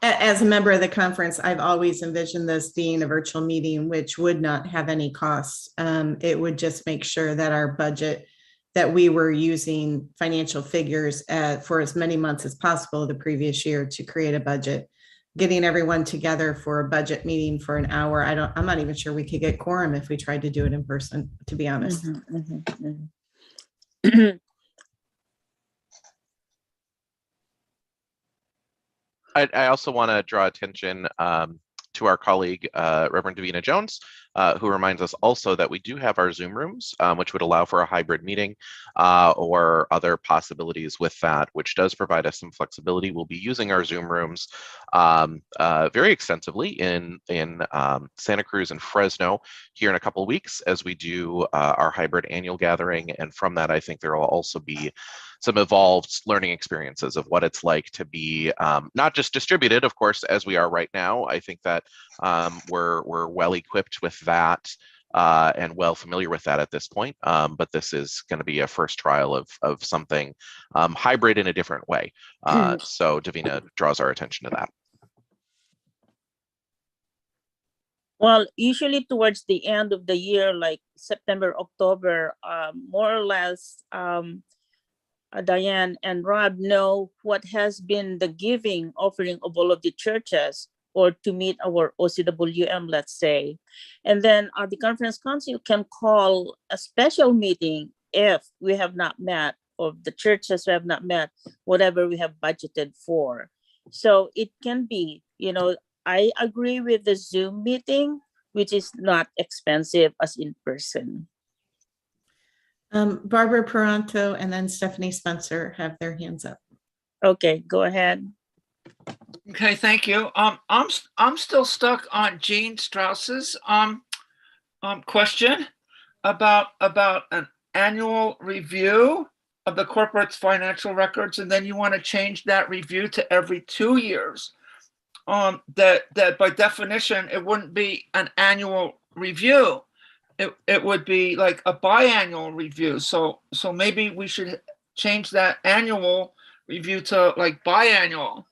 As a member of the conference, I've always envisioned this being a virtual meeting, which would not have any costs. It would just make sure that our budget, that we were using financial figures for as many months as possible the previous year to create a budget. Getting everyone together for a budget meeting for an hour, I'm not even sure we could get quorum if we tried to do it in person, to be honest. I also want to draw attention to our colleague, Reverend Davina Jones, who reminds us also that we do have our Zoom rooms, which would allow for a hybrid meeting or other possibilities with that, which does provide us some flexibility. We'll be using our Zoom rooms very extensively in Santa Cruz and Fresno here in a couple of weeks as we do our hybrid annual gathering. And from that, I think there will also be some evolved learning experiences of what it's like to be not just distributed, of course, as we are right now. I think that we're well equipped with that and well familiar with that at this point. But this is going to be a first trial of something hybrid in a different way. So Davina draws our attention to that. Well, usually towards the end of the year, like September, October, more or less, Diane and Rob know what has been the giving offering of all of the churches, or to meet our OCWM, let's say. And then the conference council can call a special meeting if we have not met, or the churches have not met, whatever we have budgeted for. So it can be, I agree with the Zoom meeting, which is not expensive as in person. Barbara Peranto and then Stephanie Spencer have their hands up. Okay, go ahead. Okay, thank you. I'm still stuck on Jean Strauss's question about an annual review of the corporate's financial records, and then you want to change that review to every 2 years. That by definition it wouldn't be an annual review. It would be like a biannual review. So maybe we should change that annual review to like biannual.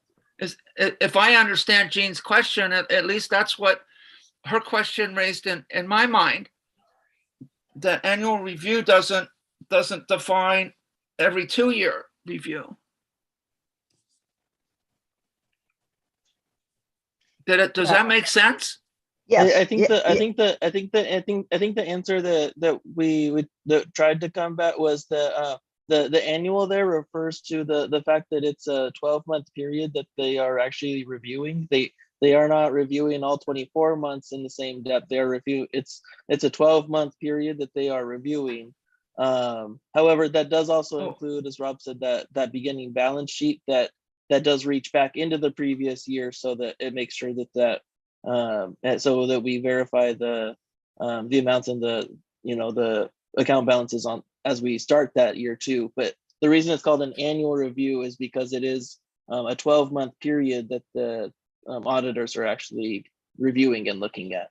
If I understand Jean's question, at least that's what her question raised in my mind. That annual review doesn't define every 2-year review. Does that make sense? Yes. I think the answer that we tried to combat was the annual there refers to the fact that it's a 12-month period that they are actually reviewing. They are not reviewing all 24 months in the same depth. They are it's a 12-month period that they are reviewing. However, that does also include, as Rob said, that beginning balance sheet that does reach back into the previous year, so that it makes sure that so that we verify the amounts and the account balances on as we start that year too. But the reason it's called an annual review is because it is a 12-month period that the auditors are actually reviewing and looking at.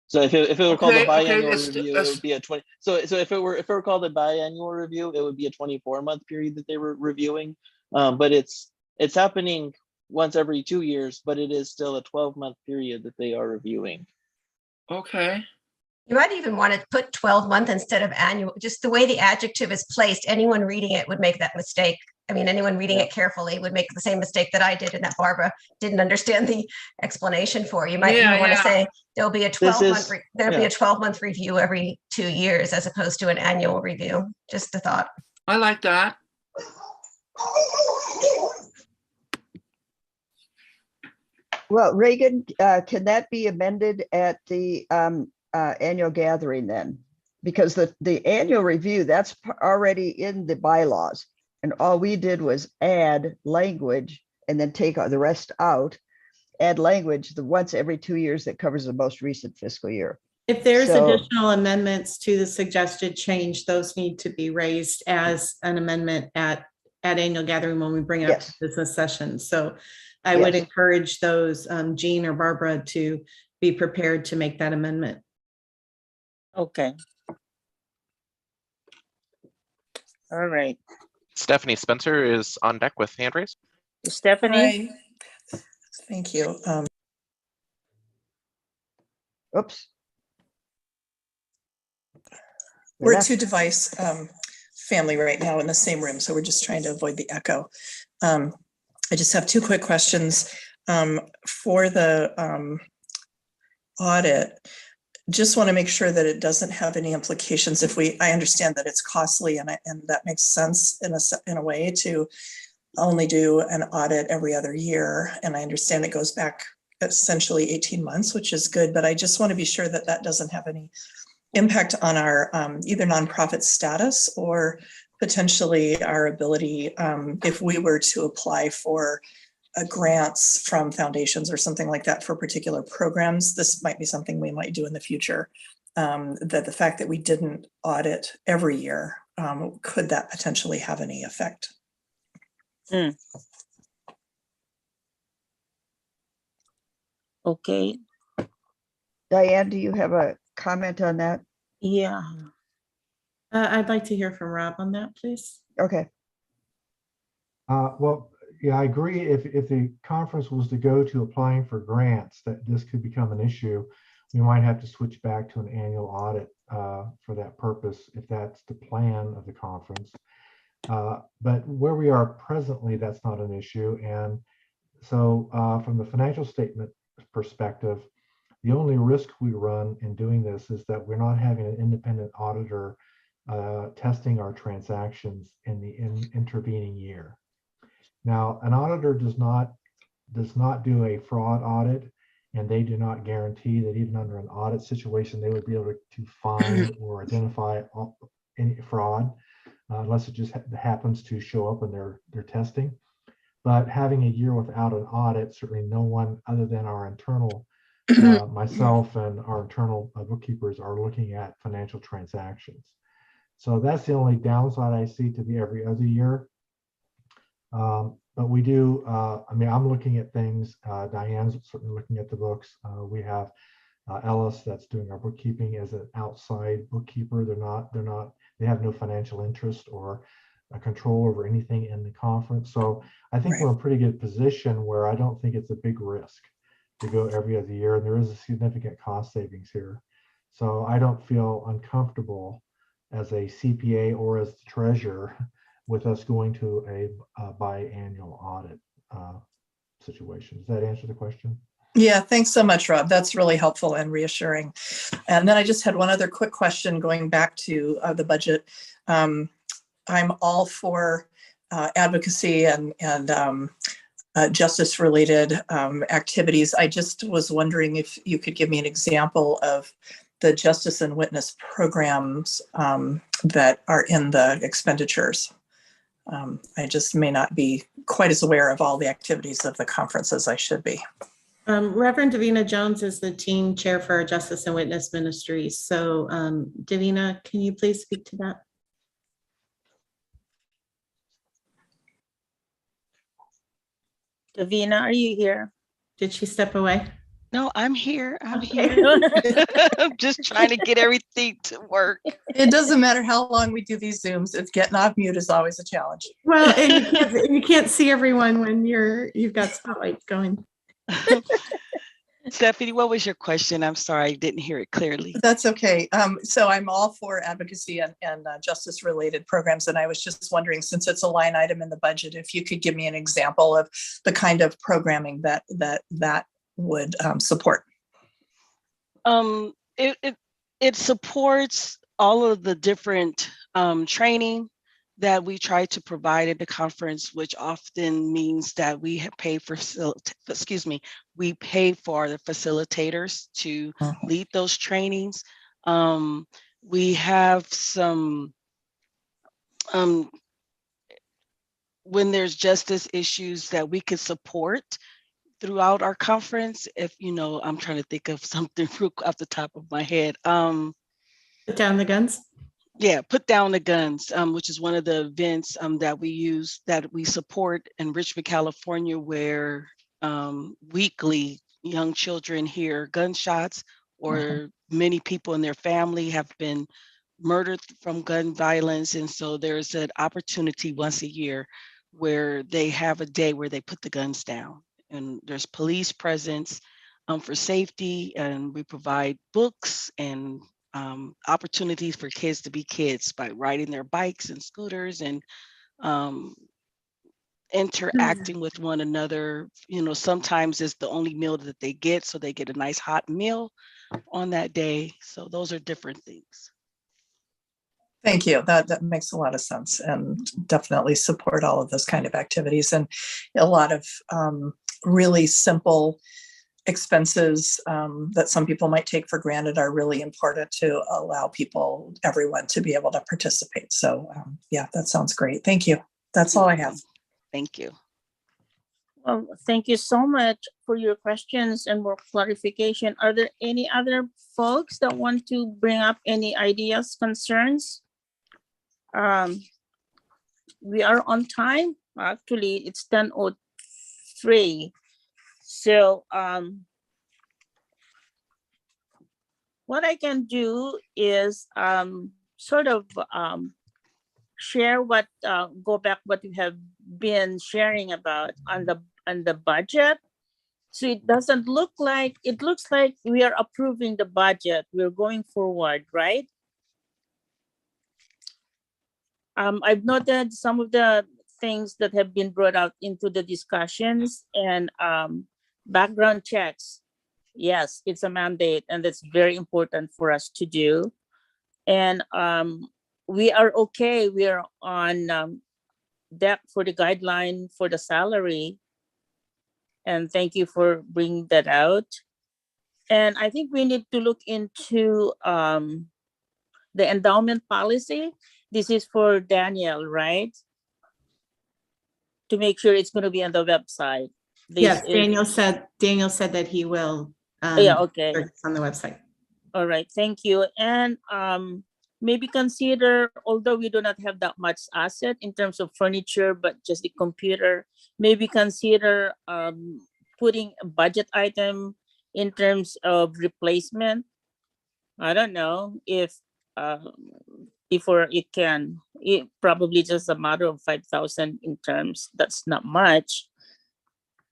So if it were called a biannual review, it would be a 20. So if it were called a biannual review, it would be a 24-month period that they were reviewing. But it's happening once every 2 years, but it is still a 12-month period that they are reviewing. Okay. You might even want to put 12-month instead of annual. Just the way the adjective is placed, anyone reading it would make that mistake. I mean, anyone reading it carefully would make the same mistake that I did and that Barbara didn't understand the explanation for. You might even want to say there'll be a 12-month be a 12-month review every 2 years as opposed to an annual review. Just a thought. I like that. Well, Reagan, can that be amended at the annual gathering then? Because the annual review, that's already in the bylaws. And all we did was add language and then take the rest out, add language the once every 2 years that covers the most recent fiscal year. If there's additional amendments to the suggested change, those need to be raised as an amendment at annual gathering when we bring it up to business session. So I would encourage those, Jean or Barbara, to be prepared to make that amendment. Okay. All right. Stephanie Spencer is on deck with hand raised. Stephanie. Hi. Thank you. Oops. We're a 2-device family right now in the same room, so we're just trying to avoid the echo. I just have 2 quick questions for the audit. Just want to make sure that it doesn't have any implications if I understand that it's costly and that makes sense in a way to only do an audit every other year. And I understand it goes back essentially 18 months, which is good, but I just want to be sure that that doesn't have any impact on our either nonprofit status or potentially our ability, if we were to apply for grants from foundations or something like that for particular programs. This might be something we might do in the future. That the fact that we didn't audit every year, could that potentially have any effect? Okay. Diane, do you have a comment on that? Yeah. I'd like to hear from Rob on that, please. Okay. Well, yeah, I agree. If the conference was to go to applying for grants, that this could become an issue. We might have to switch back to an annual audit for that purpose, if that's the plan of the conference. But where we are presently, that's not an issue. And so from the financial statement perspective, the only risk we run in doing this is that we're not having an independent auditor testing our transactions in the intervening year. Now, an auditor does not do a fraud audit, and they do not guarantee that even under an audit situation, they would be able to find or identify any fraud, unless it just happens to show up in their testing. But having a year without an audit, certainly no one other than our internal, myself and our internal bookkeepers are looking at financial transactions. So that's the only downside I see to the every other year. But we do, I mean, I'm looking at things, Diane's certainly looking at the books. We have Ellis that's doing our bookkeeping as an outside bookkeeper. They have no financial interest or control over anything in the conference. So I think we're in a pretty good position where I don't think it's a big risk to go every other year. And there is a significant cost savings here. So I don't feel uncomfortable as a CPA or as the treasurer with us going to a biannual audit situation. Does that answer the question? Yeah, thanks so much, Rob. That's really helpful and reassuring. And then I just had one other quick question going back to the budget. I'm all for advocacy and justice-related activities. I just was wondering if you could give me an example of the justice and witness programs that are in the expenditures. I just may not be quite as aware of all the activities of the conference as I should be. Reverend Davina Jones is the team chair for our Justice and Witness Ministries. So Davina, can you please speak to that? Davina, are you here? Did she step away? No, I'm here. I'm here. I'm just trying to get everything to work. It doesn't matter how long we do these Zooms. It's getting off mute is always a challenge. Well, and you can't see everyone when you've got spotlights going. Stephanie, what was your question? I'm sorry, I didn't hear it clearly. That's okay. So I'm all for advocacy and justice related programs. And I was just wondering, since it's a line item in the budget, if you could give me an example of the kind of programming that would support. It supports all of the different training that we try to provide at the conference, which often means that we pay for we pay for the facilitators to lead those trainings. We have some when there's justice issues that we could support throughout our conference. If I'm trying to think of something off the top of my head. Put down the guns. Yeah, Put Down the Guns, which is one of the events that we support in Richmond, California, where weekly young children hear gunshots, or many people in their family have been murdered from gun violence. And so there's an opportunity once a year where they have a day where they put the guns down. And there's police presence for safety, and we provide books and opportunities for kids to be kids by riding their bikes and scooters and interacting with one another. Sometimes it's the only meal that they get, so they get a nice hot meal on that day. So those are different things. Thank you. That makes a lot of sense, and definitely support all of those kind of activities, and a lot of really simple expenses that some people might take for granted are really important to allow everyone to be able to participate. So yeah, that sounds great. Thank you. That's all I have. Thank you. Well, thank you so much for your questions and more clarification. Are there any other folks that want to bring up any ideas, concerns? We are on time. Actually, it's 10:03. So what I can do is sort of share go back what you have been sharing about on the budget. So it doesn't look like, it looks like we are approving the budget. We're going forward, right? I've noted some of the things that have been brought out into the discussions and background checks. Yes, it's a mandate and that's very important for us to do. And we are okay. We are on deck for the guideline for the salary. And thank you for bringing that out. And I think we need to look into the endowment policy. This is for Daniel, right? To make sure it's going to be on the website. Yes, Daniel said that he will. Yeah, okay. It's on the website. All right, thank you. And maybe consider, although we do not have that much asset in terms of furniture, but just the computer, maybe consider putting a budget item in terms of replacement. I don't know if before it probably just a matter of 5,000 in terms, that's not much.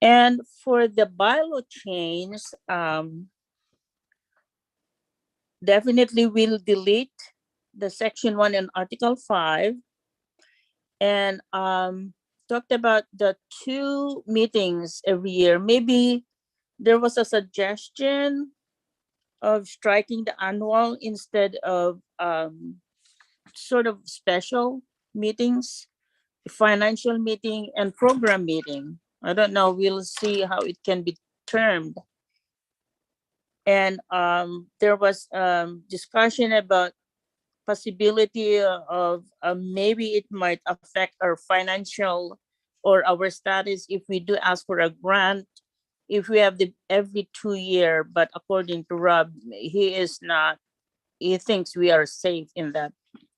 And for the bylaw change, definitely we'll delete the section 1 and article 5 and talked about the 2 meetings every year. Maybe there was a suggestion of striking the annual instead of sort of special meetings, financial meeting and program meeting. I don't know, we'll see how it can be termed. And there was discussion about possibility of maybe it might affect our financial or our status if we do ask for a grant, if we have the every 2 year, but according to Rob, he thinks we are safe in that,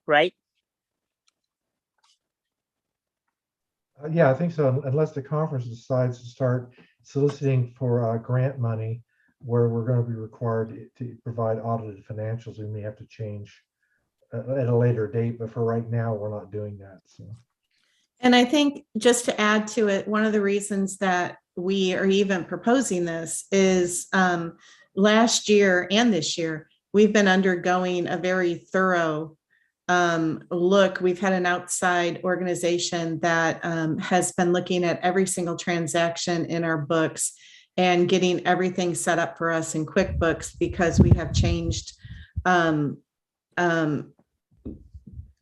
right? Yeah, I think so. Unless the conference decides to start soliciting for grant money, where we're going to be required to provide audited financials, we may have to change at a later date. But for right now, we're not doing that. So. And I think just to add to it, one of the reasons that we are even proposing this is last year and this year, we've been undergoing a very thorough look. We've had an outside organization that has been looking at every single transaction in our books and getting everything set up for us in QuickBooks, because we have changed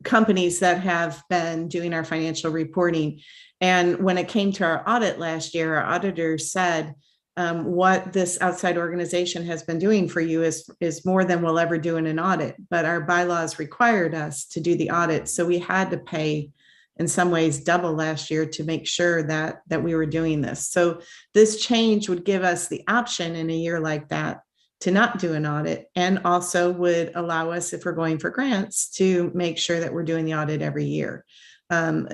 companies that have been doing our financial reporting. And when it came to our audit last year, our auditor said, what this outside organization has been doing for you is more than we'll ever do in an audit, but our bylaws required us to do the audit. So we had to pay in some ways double last year to make sure that we were doing this. So this change would give us the option in a year like that to not do an audit, and also would allow us, if we're going for grants, to make sure that we're doing the audit every year.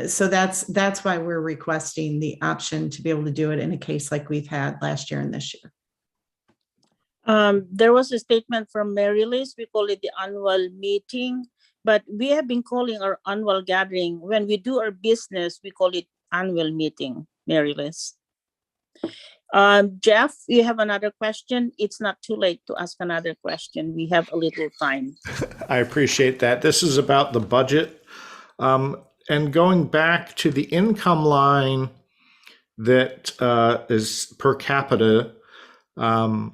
So that's why we're requesting the option to be able to do it in a case like we've had last year and this year. There was a statement from Mary Liz, we call it the annual meeting, but we have been calling our annual gathering. When we do our business, we call it annual meeting, Mary Liz. Jeff, you have another question? It's not too late to ask another question. We have a little time. I appreciate that. This is about the budget. And going back to the income line that is per capita, and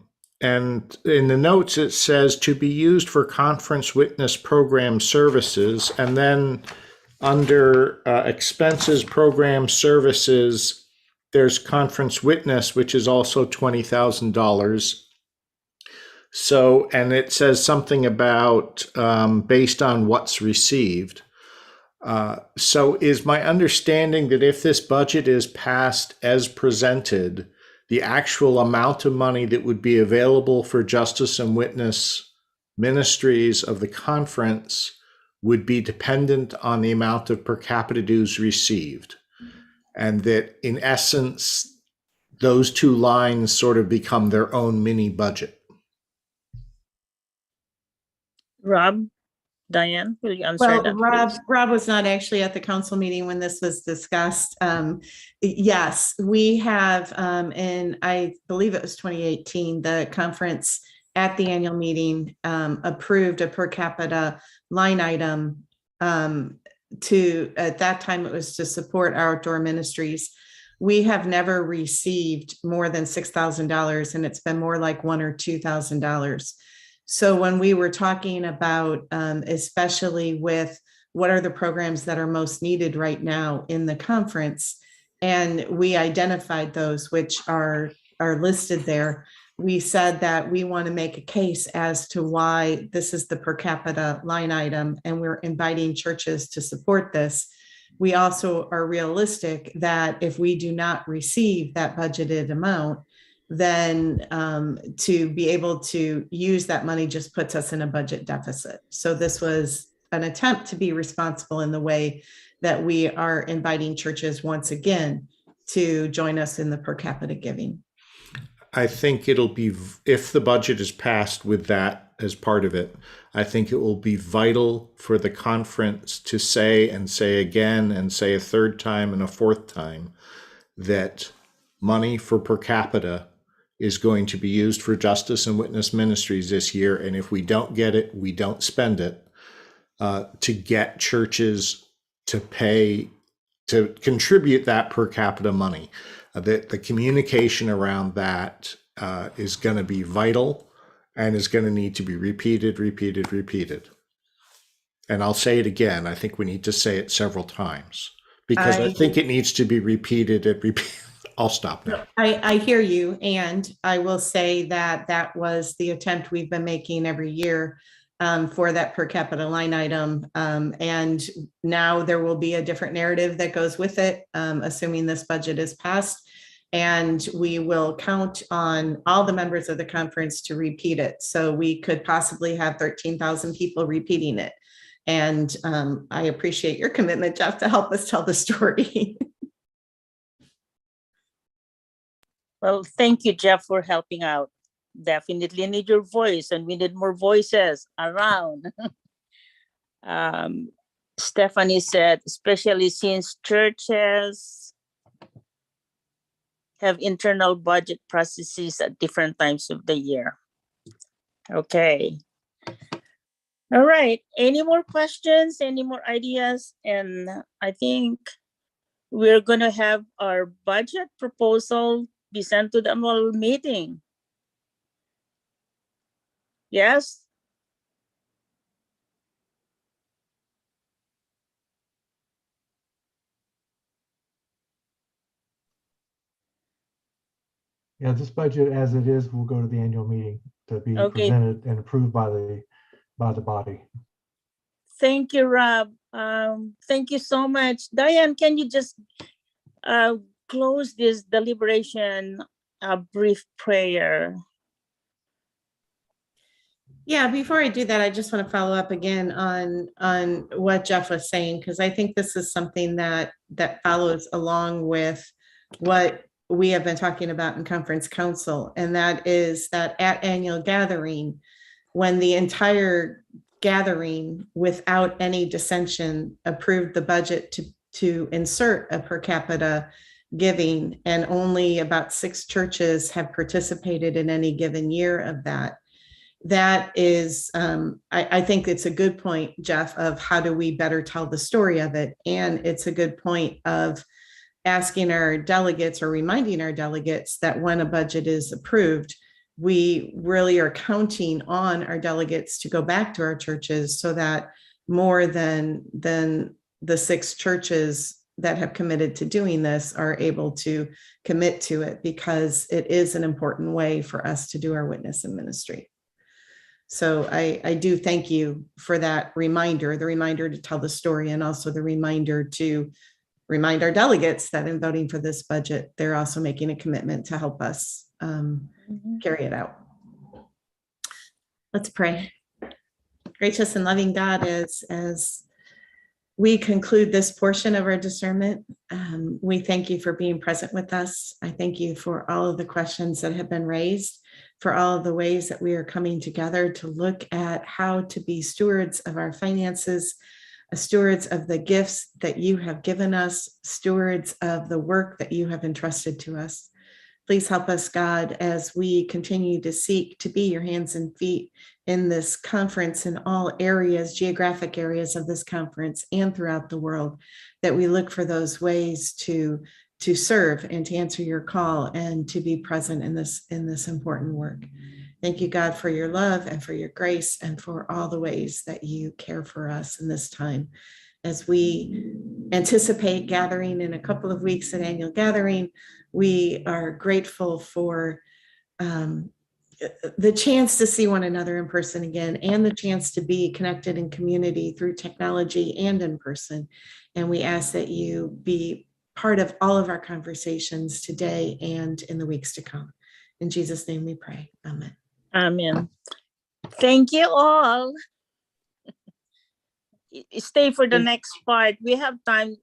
in the notes it says to be used for conference witness program services, and then under expenses, program services, There's conference witness, which is also $20,000. So, and it says something about based on what's received. So is my understanding that if this budget is passed as presented, the actual amount of money that would be available for justice and witness ministries of the conference would be dependent on the amount of per capita dues received? And that in essence, those two lines sort of become their own mini budget. Rob, Diane, will you answer Well, that, please? Rob was not actually at the council meeting when this was discussed. Yes, we have, and I believe it was 2018, the conference at the annual meeting approved a per capita line item to, at that time, it was to support our outdoor ministries. We have never received more than $6,000, and it's been more like $1,000 or $2,000. So when we were talking about, especially with what are the programs that are most needed right now in the conference, and we identified those which are listed there, we said that we want to make a case as to why this is the per capita line item, and we're inviting churches to support this. We also are realistic that if we do not receive that budgeted amount, then to be able to use that money just puts us in a budget deficit. So this was an attempt to be responsible in the way that we are inviting churches once again to join us in the per capita giving. I think it'll be, if the budget is passed with that as part of it, I think it will be vital for the conference to say and say again and say a third time and a fourth time that money for per capita is going to be used for justice and witness ministries this year. And if we don't get it, we don't spend it, to get churches to pay, to contribute that per capita money. The communication around that is going to be vital and is going to need to be repeated. And I'll say it again. I think we need to say it several times because I think it needs to be repeated and repeated. I'll stop now. I hear you. And I will say that that was the attempt we've been making every year for that per capita line item. And now there will be a different narrative that goes with it, assuming this budget is passed. And we will count on all the members of the conference to repeat it. So we could possibly have 13,000 people repeating it. And I appreciate your commitment, Jeff, to help us tell the story. Well, thank you, Jeff, for helping out. Definitely need your voice, and we need more voices around. Stephanie said, especially since churches have internal budget processes at different times of the year. Okay. All right. Any more questions? Any more ideas? And I think we're going to have our budget proposal be sent to the annual meeting. Yes? Yeah, this budget as it is will go to the annual meeting to be presented and approved by the body. Thank you, Rob. Thank you so much. Diane, can you just close this deliberation, a brief prayer? Yeah, before I do that, I just want to follow up again on what Jeff was saying, because I think this is something that follows along with what we have been talking about in conference council, and that is that at annual gathering, when the entire gathering without any dissension approved the budget to insert a per capita giving, and only about 6 churches have participated in any given year of that. That is, I think it's a good point, Jeff, of how do we better tell the story of it. And it's a good point of asking our delegates or reminding our delegates that when a budget is approved, we really are counting on our delegates to go back to our churches so that more than the 6 churches that have committed to doing this are able to commit to it, because it is an important way for us to do our witness and ministry. So I do thank you for that reminder, the reminder to tell the story, and also the reminder to remind our delegates that in voting for this budget, they're also making a commitment to help us carry it out. Let's pray. Gracious and loving God, as we conclude this portion of our discernment, we thank you for being present with us. I thank you for all of the questions that have been raised, for all of the ways that we are coming together to look at how to be stewards of our finances, stewards of the gifts that you have given us, stewards of the work that you have entrusted to us. Please help us, God, as we continue to seek to be your hands and feet in this conference, in all areas, geographic areas of this conference and throughout the world, that we look for those ways to serve and to answer your call and to be present in this important work. Thank you, God, for your love and for your grace and for all the ways that you care for us in this time. As we anticipate gathering in a couple of weeks at annual gathering, we are grateful for the chance to see one another in person again, and the chance to be connected in community through technology and in person. And we ask that you be part of all of our conversations today and in the weeks to come. In Jesus' name we pray. Amen. Amen. Thank you all. Stay for the next part. We have time,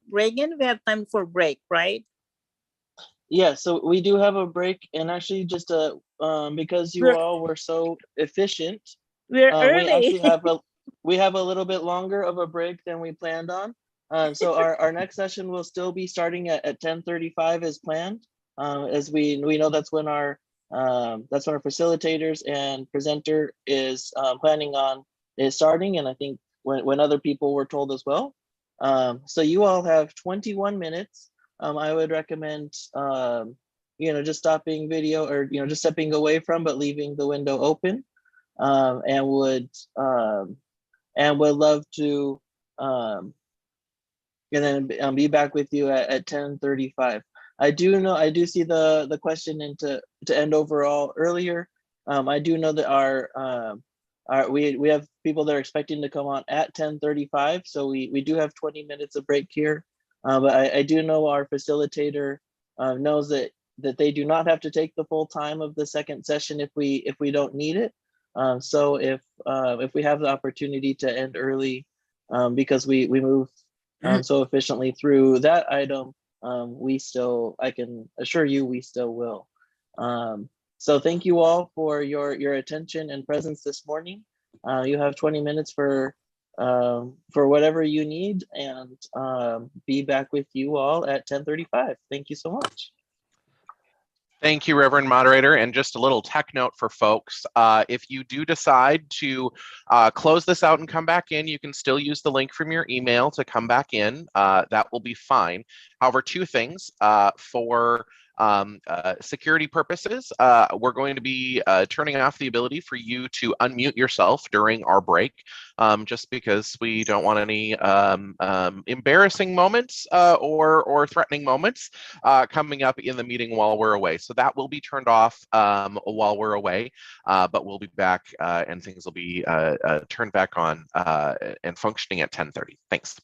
Reagan, we have time for break, right? Yeah, so we do have a break, and actually just because you all were so efficient, we're early. We actually have a little bit longer of a break than we planned on. So our next session will still be starting at 10:35 as planned. As we know that's when our facilitators and presenter is planning on starting, and I think when other people were told as well. So you all have 21 minutes. I would recommend just stopping video, or just stepping away from, but leaving the window open, and would love to and then be back with you at 10:35. I do see the question to end overall earlier. I do know that we have people that are expecting to come on at 10:35, so we do have 20 minutes of break here. But I do know our facilitator knows that they do not have to take the full time of the second session if we don't need it. So if we have the opportunity to end early, because we move so efficiently through that item, I can assure you we still will. So thank you all for your attention and presence this morning. You have 20 minutes for whatever you need, and be back with you all at 10:35. Thank you so much. Thank you, Reverend Moderator. And just a little tech note for folks. If you do decide to close this out and come back in, you can still use the link from your email to come back in. That will be fine. However, two things. For security purposes, we're going to be turning off the ability for you to unmute yourself during our break, just because we don't want any embarrassing moments or threatening moments coming up in the meeting while we're away. So that will be turned off while we're away, but we'll be back and things will be turned back on and functioning at 10:30. Thanks.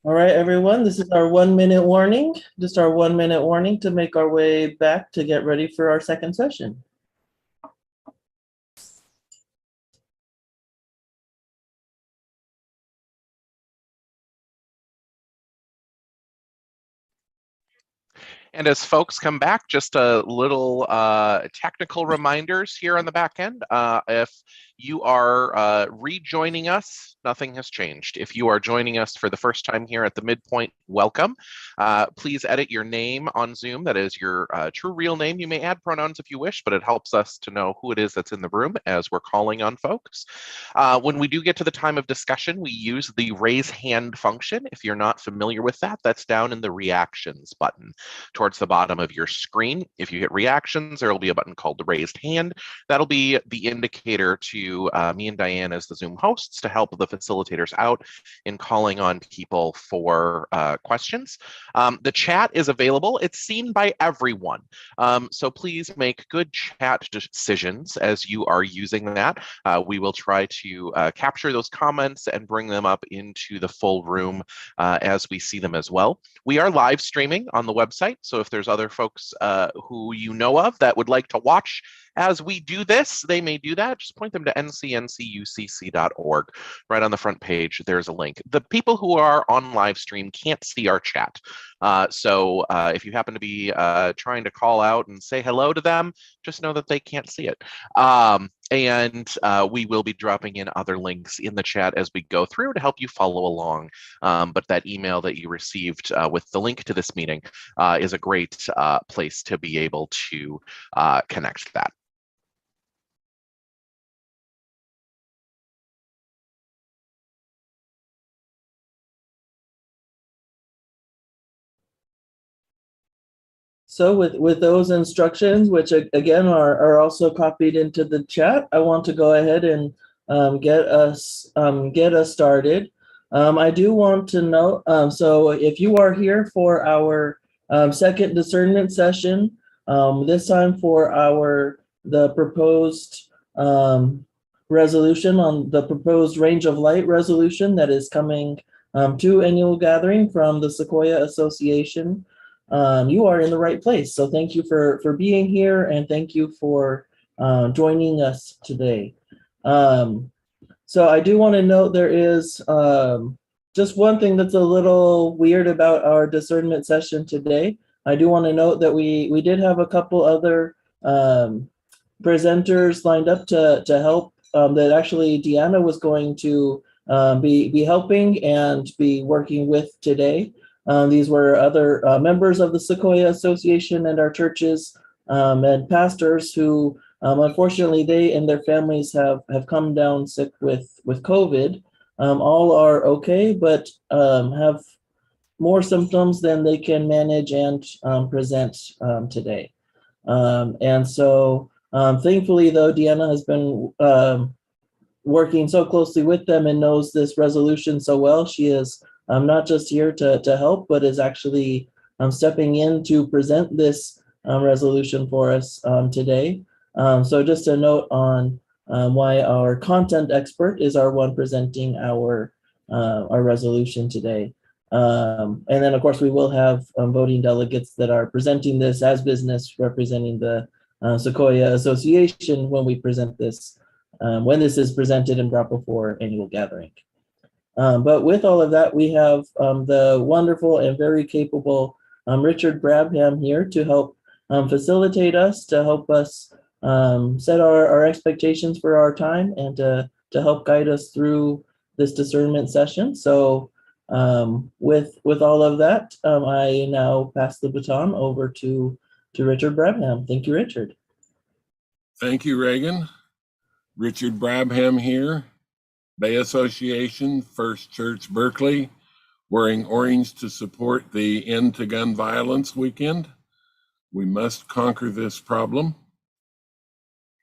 All right, everyone, this is our 1 minute warning, just our 1 minute warning to make our way back to get ready for our second session. And as folks come back, just a little technical reminders here on the back end. If you are rejoining us, nothing has changed. If you are joining us for the first time here at the midpoint, welcome. Please edit your name on Zoom. That is your true real name. You may add pronouns if you wish, but it helps us to know who it is that's in the room as we're calling on folks. When we do get to the time of discussion, we use the raise hand function. If you're not familiar with that, that's down in the reactions button towards the bottom of your screen. If you hit reactions, there will be a button called the raised hand. That'll be the indicator to me and Diane as the Zoom hosts to help the facilitators out in calling on people for questions. The chat is available. It's seen by everyone. So please make good chat decisions as you are using that. We will try to capture those comments and bring them up into the full room as we see them as well. We are live streaming on the website, so if there's other folks who you know of that would like to watch as we do this, they may do that. Just point them to ncncucc.org. Right on the front page, there's a link. The people who are on live stream can't see our chat. So if you happen to be trying to call out and say hello to them, just know that they can't see it. And we will be dropping in other links in the chat as we go through to help you follow along. But that email that you received with the link to this meeting is a great place to be able to connect that. So with those instructions, which again are also copied into the chat, I want to go ahead and get us started. I do want to note, so if you are here for our second discernment session, this time for the proposed resolution on the proposed range of light resolution that is coming to annual gathering from the Sequoia Association. You are in the right place. So thank you for being here, and thank you for joining us today. So I do want to note there is just one thing that's a little weird about our discernment session today. I do want to note that we did have a couple other presenters lined up to help that actually Deanna was going to be helping and be working with today. These were other members of the Sequoia Association and our churches and pastors who, unfortunately, they and their families have come down sick with COVID. All are okay, but have more symptoms than they can manage and present today. And so, thankfully, though, Deanna has been working so closely with them and knows this resolution so well. She is not just here to help, but is actually stepping in to present this resolution for us today. So just a note on why our content expert is our one presenting our resolution today. And then, of course, we will have voting delegates that are presenting this as business, representing the Sequoia Association when we present this, when this is presented and brought before annual gathering. But with all of that, we have the wonderful and very capable Richard Brabham here to help facilitate us, to help us set our expectations for our time, and to help guide us through this discernment session. So with all of that, I now pass the baton over to Richard Brabham. Thank you, Richard. Thank you, Reagan. Richard Brabham here, Bay Association, First Church, Berkeley, wearing orange to support the End to Gun Violence weekend. We must conquer this problem.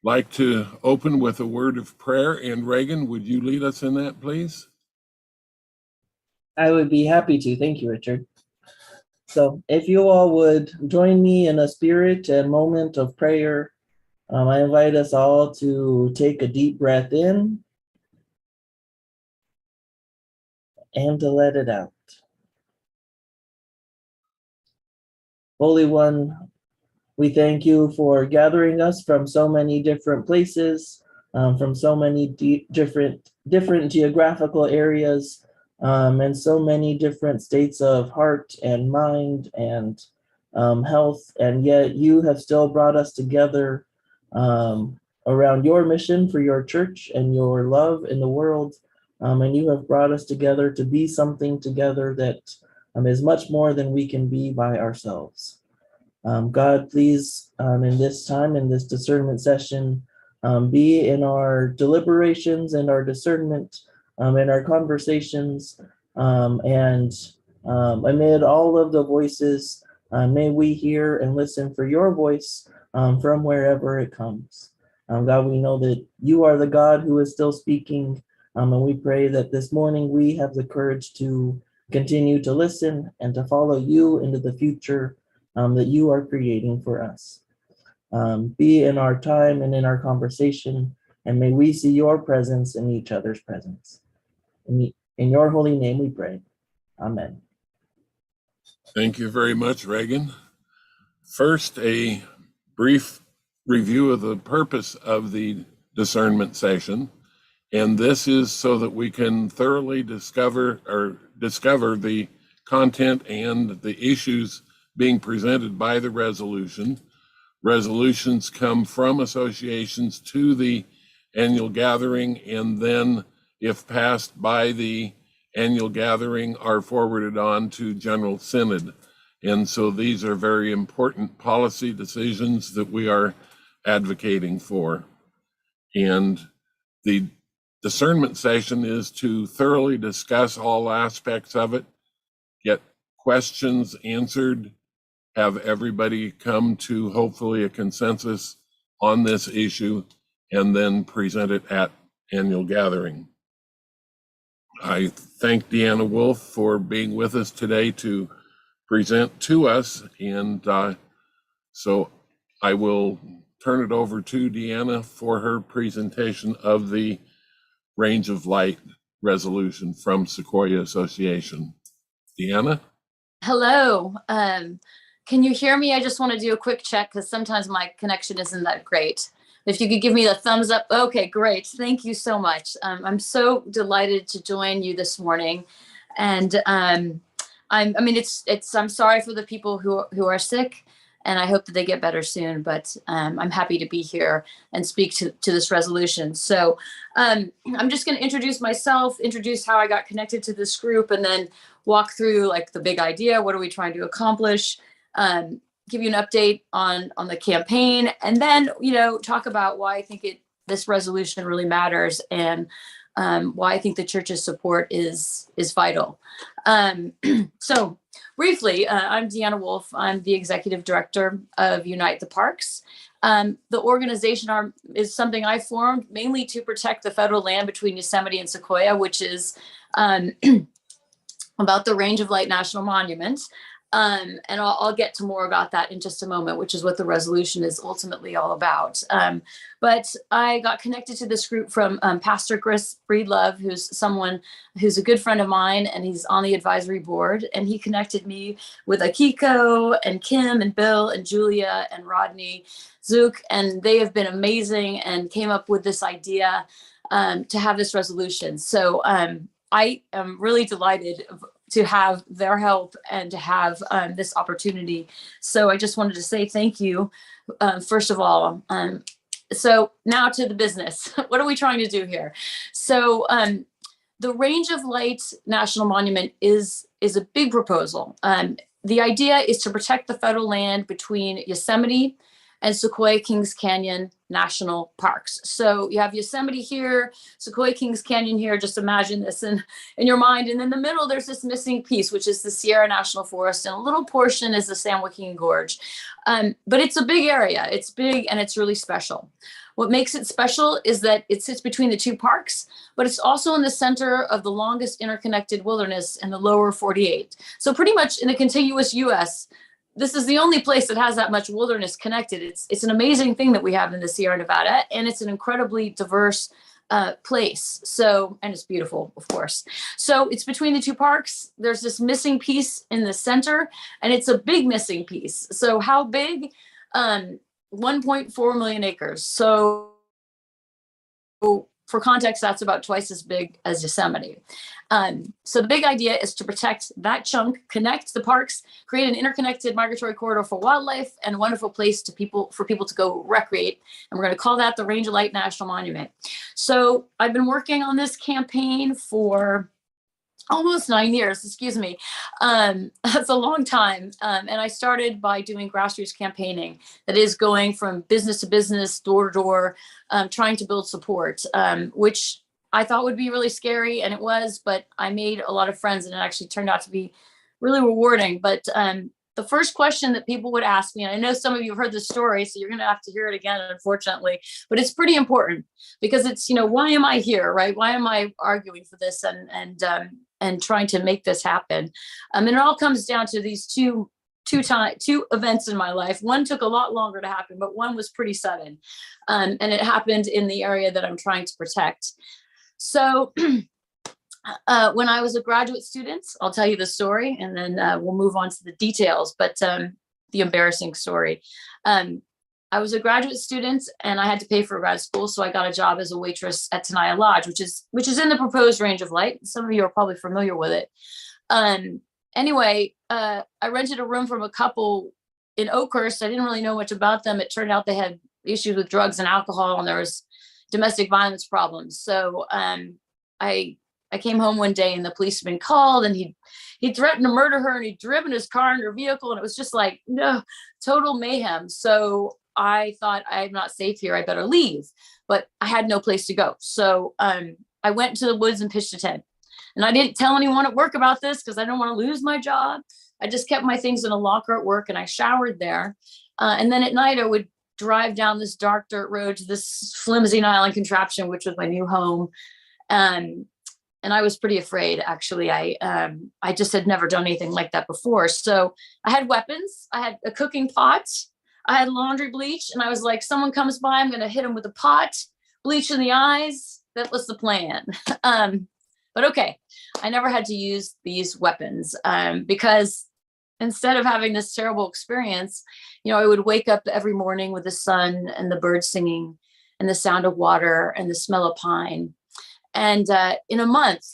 Like to open with a word of prayer, and Reagan, would you lead us in that, please? I would be happy to. Thank you, Richard. So if you all would join me in a spirit and moment of prayer, I invite us all to take a deep breath in and to let it out. Holy One, we thank you for gathering us from so many different places, from so many different geographical areas, and so many different states of heart and mind and health. And yet you have still brought us together around your mission for your church and your love in the world. And you have brought us together to be something together that is much more than we can be by ourselves. God, please, in this time, in this discernment session, be in our deliberations and our discernment, in our conversations, and amid all of the voices, may we hear and listen for your voice from wherever it comes. God, we know that you are the God who is still speaking, and we pray that this morning we have the courage to continue to listen and to follow you into the future that you are creating for us. Be in our time and in our conversation, and may we see your presence in each other's presence. In your holy name we pray. Amen. Thank you very much, Reagan. First, a brief review of the purpose of the discernment session. And this is so that we can thoroughly discover the content and the issues being presented by the resolution. Resolutions come from associations to the annual gathering, and then, if passed by the annual gathering, are forwarded on to General Synod. And so these are very important policy decisions that we are advocating for. And the discernment session is to thoroughly discuss all aspects of it, get questions answered, have everybody come to hopefully a consensus on this issue, and then present it at annual gathering. I thank Deanna Wolf for being with us today to present to us, and so I will turn it over to Deanna for her presentation of the Range of Light resolution from Sequoia Association. Deanna? Hello. Can you hear me? I just want to do a quick check because sometimes my connection isn't that great. If you could give me the thumbs up. Okay, great. Thank you so much. I'm so delighted to join you this morning. And I'm sorry for the people who are sick, and I hope that they get better soon, but I'm happy to be here and speak to this resolution. So I'm just going to introduce myself, introduce how I got connected to this group, and then walk through like the big idea. What are we trying to accomplish? Give you an update on the campaign, and then, talk about why I think this resolution really matters, and why I think the church's support is vital. So briefly, I'm Deanna Wolf. I'm the executive director of Unite the Parks. The organization is something I formed mainly to protect the federal land between Yosemite and Sequoia, which is about the Range of Light National Monument. And I'll get to more about that in just a moment, which is what the resolution is ultimately all about. But I got connected to this group from Pastor Chris Breedlove, who's someone who's a good friend of mine, and he's on the advisory board. And he connected me with Akiko and Kim and Bill and Julia and Rodney Zook, and they have been amazing and came up with this idea to have this resolution. So I am really delighted to have their help and to have this opportunity. So I just wanted to say thank you, first of all. So now to the business. What are we trying to do here? So the Range of Light National Monument is a big proposal. The idea is to protect the federal land between Yosemite and Sequoia Kings Canyon National Parks. So you have Yosemite here, Sequoia Kings Canyon here. Just imagine this in your mind. And in the middle, there's this missing piece, which is the Sierra National Forest, and a little portion is the San Joaquin Gorge. But it's a big area. It's big and it's really special. What makes it special is that it sits between the two parks, but it's also in the center of the longest interconnected wilderness in the lower 48. So pretty much in the contiguous US, this is the only place that has that much wilderness connected. It's an amazing thing that we have in the Sierra Nevada, and it's an incredibly diverse place. So, and it's beautiful, of course. So it's between the two parks. There's this missing piece in the center, and it's a big missing piece. So how big? 1.4 million acres. So for context, that's about twice as big as Yosemite. So the big idea is to protect that chunk, connect the parks, create an interconnected migratory corridor for wildlife, and a wonderful place for people to go recreate. And we're going to call that the Range of Light National Monument. So I've been working on this campaign for almost 9 years, excuse me. That's a long time. And I started by doing grassroots campaigning, that is going from business to business, door to door, trying to build support, which I thought would be really scary, and it was, but I made a lot of friends, and it actually turned out to be really rewarding. But the first question that people would ask me, and I know some of you have heard this story, so you're going to have to hear it again, unfortunately, but it's pretty important because it's, why am I here, right? Why am I arguing for this and trying to make this happen? And it all comes down to these two events in my life. One took a lot longer to happen, but one was pretty sudden. And it happened in the area that I'm trying to protect. So when I was a graduate student, I'll tell you the story, and then we'll move on to the details, but the embarrassing story. I was a graduate student and I had to pay for grad school. So I got a job as a waitress at Tenaya Lodge, which is in the proposed Range of Light. Some of you are probably familiar with it. Anyway, I rented a room from a couple in Oakhurst. I didn't really know much about them. It turned out they had issues with drugs and alcohol, and there was domestic violence problems. So I came home one day and the police had been called, and he threatened to murder her, and he'd driven his car in her vehicle, and it was just like, no, total mayhem. So I thought, I'm not safe here, I better leave. But I had no place to go. So I went to the woods and pitched a tent. And I didn't tell anyone at work about this because I don't want to lose my job. I just kept my things in a locker at work, and I showered there. And then at night I would drive down this dark dirt road to this flimsy island contraption, which was my new home. And I was pretty afraid, actually. I just had never done anything like that before. So I had weapons. I had a cooking pot. I had laundry bleach. And I was like, someone comes by, I'm going to hit him with a pot, bleach in the eyes. That was the plan. But okay, I never had to use these weapons because instead of having this terrible experience, I would wake up every morning with the sun and the birds singing and the sound of water and the smell of pine. And in a month,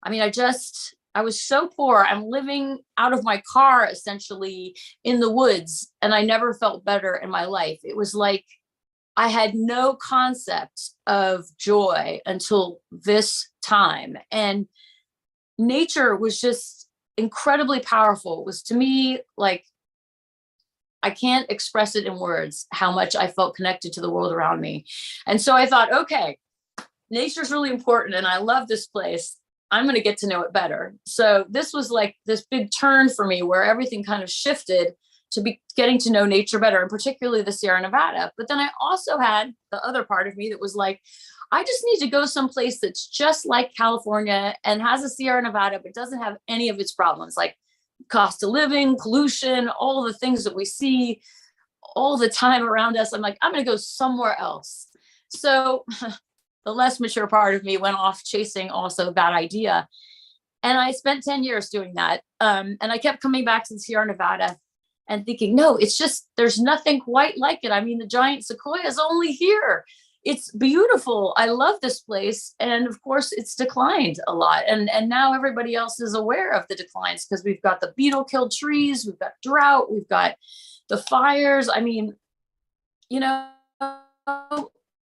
I was so poor. I'm living out of my car, essentially, in the woods, and I never felt better in my life. It was like I had no concept of joy until this time. And nature was just incredibly powerful. It was, to me, like, I can't express it in words how much I felt connected to the world around me. And so I thought, okay, nature's really important, and I love this place. I'm going to get to know it better. So this was like this big turn for me where everything kind of shifted to be getting to know nature better, and particularly the Sierra Nevada. But then I also had the other part of me that was like, I just need to go someplace that's just like California and has a Sierra Nevada, but doesn't have any of its problems, like cost of living, pollution, all the things that we see all the time around us. I'm like, I'm going to go somewhere else. So the less mature part of me went off chasing also that idea. And I spent 10 years doing that. And I kept coming back to the Sierra Nevada and thinking, no, it's just, there's nothing quite like it. I mean, the giant sequoia is only here. It's beautiful. I love this place. And of course, it's declined a lot. And now everybody else is aware of the declines because we've got the beetle-killed trees, we've got drought, we've got the fires. I mean,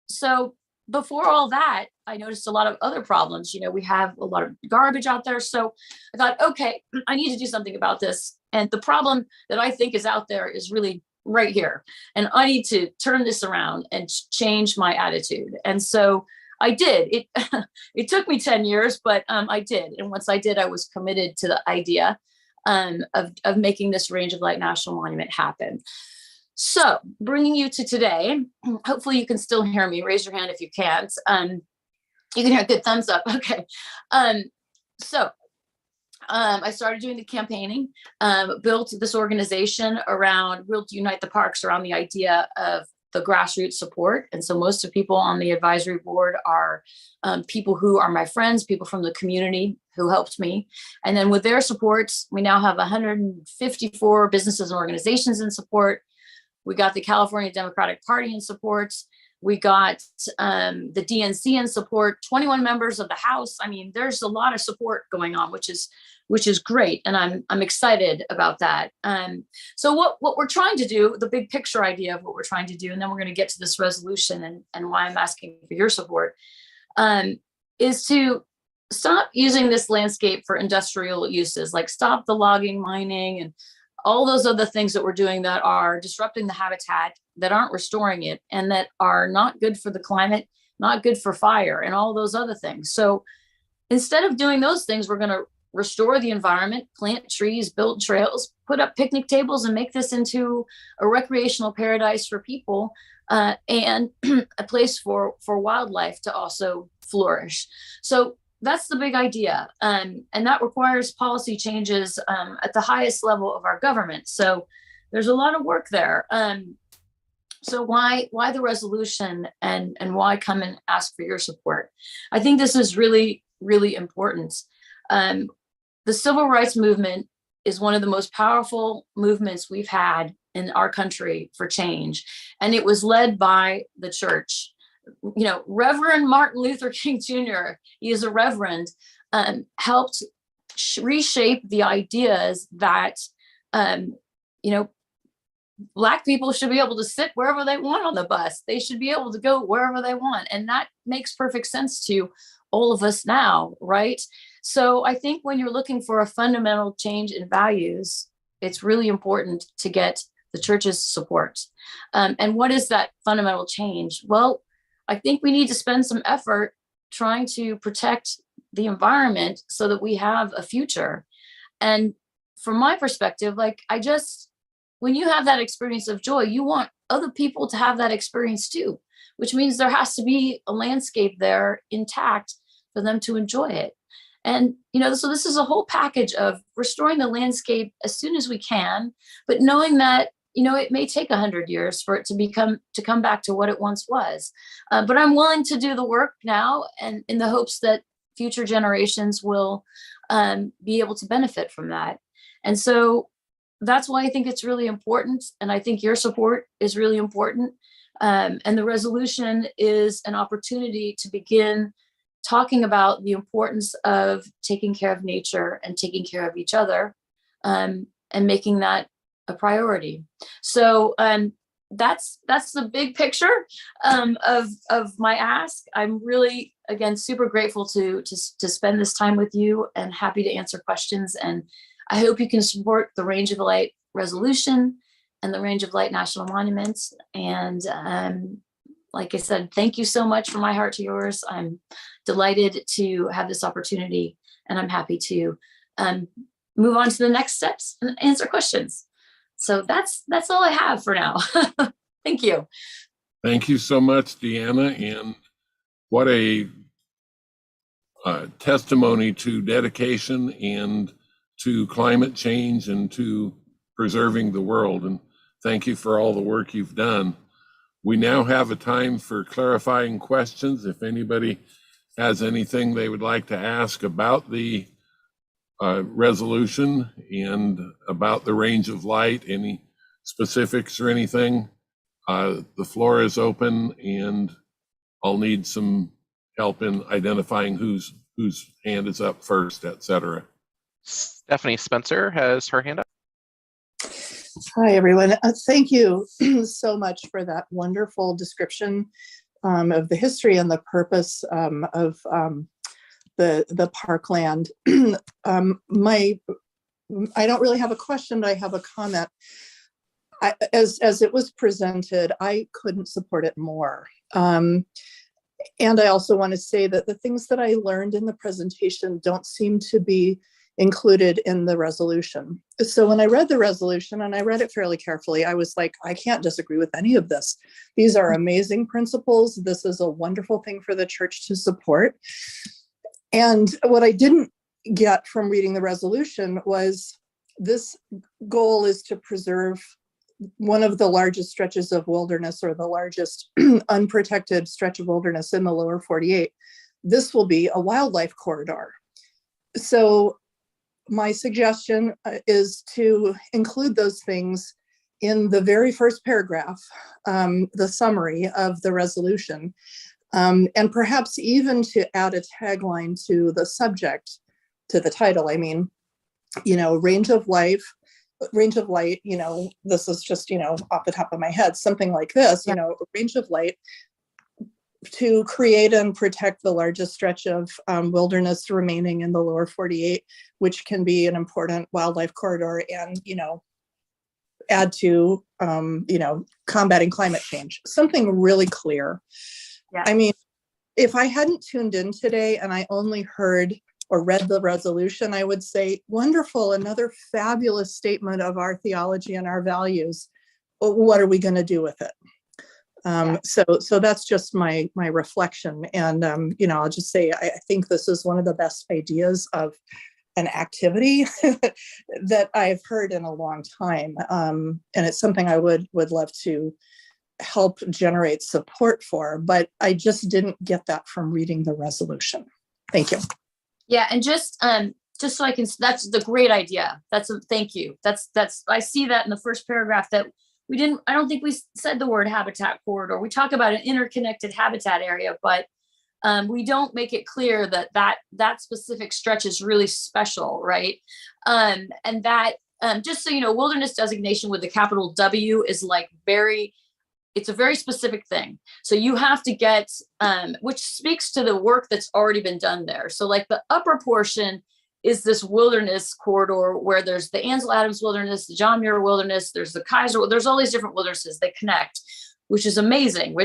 so before all that, I noticed a lot of other problems. We have a lot of garbage out there. So I thought, okay, I need to do something about this. And the problem that I think is out there is really right here. And I need to turn this around and change my attitude. And so I did. It took me 10 years, but I did. And once I did, I was committed to the idea of making this Range of Light National Monument happen. So bringing you to today, hopefully you can still hear me. Raise your hand if you can't. You can hear a good thumbs up. Okay. So I started doing the campaigning, built this organization around, we'll unite the parks around the idea of the grassroots support. And so most of the people on the advisory board are people who are my friends, people from the community who helped me. And then with their support, we now have 154 businesses and organizations in support. We got the California Democratic Party in support. We got the DNC in support, 21 members of the House. I mean, there's a lot of support going on, which is great. And I'm excited about that. So what we're trying to do, the big picture idea of what we're trying to do, and then we're going to get to this resolution and why I'm asking for your support, is to stop using this landscape for industrial uses, like stop the logging, mining, and all those other things that we're doing that are disrupting the habitat, that aren't restoring it, and that are not good for the climate, not good for fire, and all those other things. So instead of doing those things, we're going to restore the environment, plant trees, build trails, put up picnic tables, and make this into a recreational paradise for people, and a place for wildlife to also flourish. So that's the big idea. And that requires policy changes at the highest level of our government. So there's a lot of work there. So why the resolution, and why come and ask for your support? I think this is really, really important. The civil rights movement is one of the most powerful movements we've had in our country for change. And it was led by the church. You know, Reverend Martin Luther King Jr., he is a reverend, helped reshape the ideas that, Black people should be able to sit wherever they want on the bus. They should be able to go wherever they want. And that makes perfect sense to all of us now, right? So I think when you're looking for a fundamental change in values, it's really important to get the church's support. And what is that fundamental change? Well, I think we need to spend some effort trying to protect the environment so that we have a future. And from my perspective, when you have that experience of joy, you want other people to have that experience too, which means there has to be a landscape there intact for them to enjoy it. And, so this is a whole package of restoring the landscape as soon as we can, but knowing that it may take 100 years for it to come back to what it once was. But I'm willing to do the work now, and in the hopes that future generations will be able to benefit from that. And so that's why I think it's really important. And I think your support is really important. And the resolution is an opportunity to begin talking about the importance of taking care of nature and taking care of each other, and making that a priority. So that's the big picture of my ask. I'm really, again, super grateful to spend this time with you, and happy to answer questions. And I hope you can support the Range of Light resolution and the Range of Light National Monuments. And like I said, thank you so much from my heart to yours. I'm delighted to have this opportunity, and I'm happy to move on to the next steps and answer questions. So that's all I have for now. Thank you. Thank you so much, Deanna. And what a testimony to dedication and to climate change and to preserving the world. And thank you for all the work you've done. We now have a time for clarifying questions. If anybody has anything they would like to ask about the resolution and about the range of light, any specifics or anything, the floor is open, and I'll need some help in identifying whose hand is up first, etc. Stephanie Spencer has her hand up. Hi, everyone. Thank you so much for that wonderful description of the history and the purpose of the parkland. I don't really have a question, but I have a comment. As it was presented, I couldn't support it more. And I also want to say that the things that I learned in the presentation don't seem to be included in the resolution. So when I read the resolution, and I read it fairly carefully, I was like, I can't disagree with any of this. These are amazing principles. This is a wonderful thing for the church to support. And what I didn't get from reading the resolution was this goal is to preserve one of the largest stretches of wilderness, or the largest unprotected stretch of wilderness in the lower 48. This will be a wildlife corridor. So my suggestion is to include those things in the very first paragraph, the summary of the resolution, and perhaps even to add a tagline to the subject, to the title. I mean, range of light, this is just, off the top of my head, something like this, range of light to create and protect the largest stretch of wilderness remaining in the lower 48, which can be an important wildlife corridor, and, add to, combating climate change, something really clear. Yeah. I mean, if I hadn't tuned in today and I only heard or read the resolution, I would say, wonderful, another fabulous statement of our theology and our values. What are we going to do with it? So that's just my reflection. And, I'll just say, I think this is one of the best ideas of an activity that I've heard in a long time. And it's something I would love to help generate support for, but I just didn't get that from reading the resolution. Thank you. Yeah, and just so I can, that's the great idea. Thank you. That's, I see that in the first paragraph that I don't think we said the word habitat corridor. We talk about an interconnected habitat area, but we don't make it clear that specific stretch is really special, right? And that, just so you know, wilderness designation with the capital W is like it's a very specific thing. So you have to get, which speaks to the work that's already been done there. So like the upper portion is this wilderness corridor where there's the Ansel Adams Wilderness, the John Muir Wilderness, there's the Kaiser, there's all these different wildernesses that connect, which is amazing,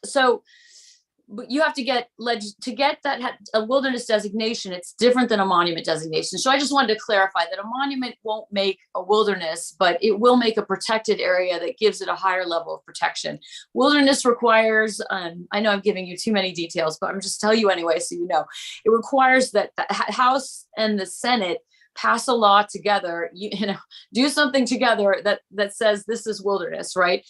so but you have to get that a wilderness designation. It's different than a monument designation. So I just wanted to clarify that a monument won't make a wilderness, but it will make a protected area that gives it a higher level of protection. Wilderness requires, I know I'm giving you too many details, but I'm just tell you anyway, so you know, it requires that the House and the Senate pass a law together, do something together that says this is wilderness, right?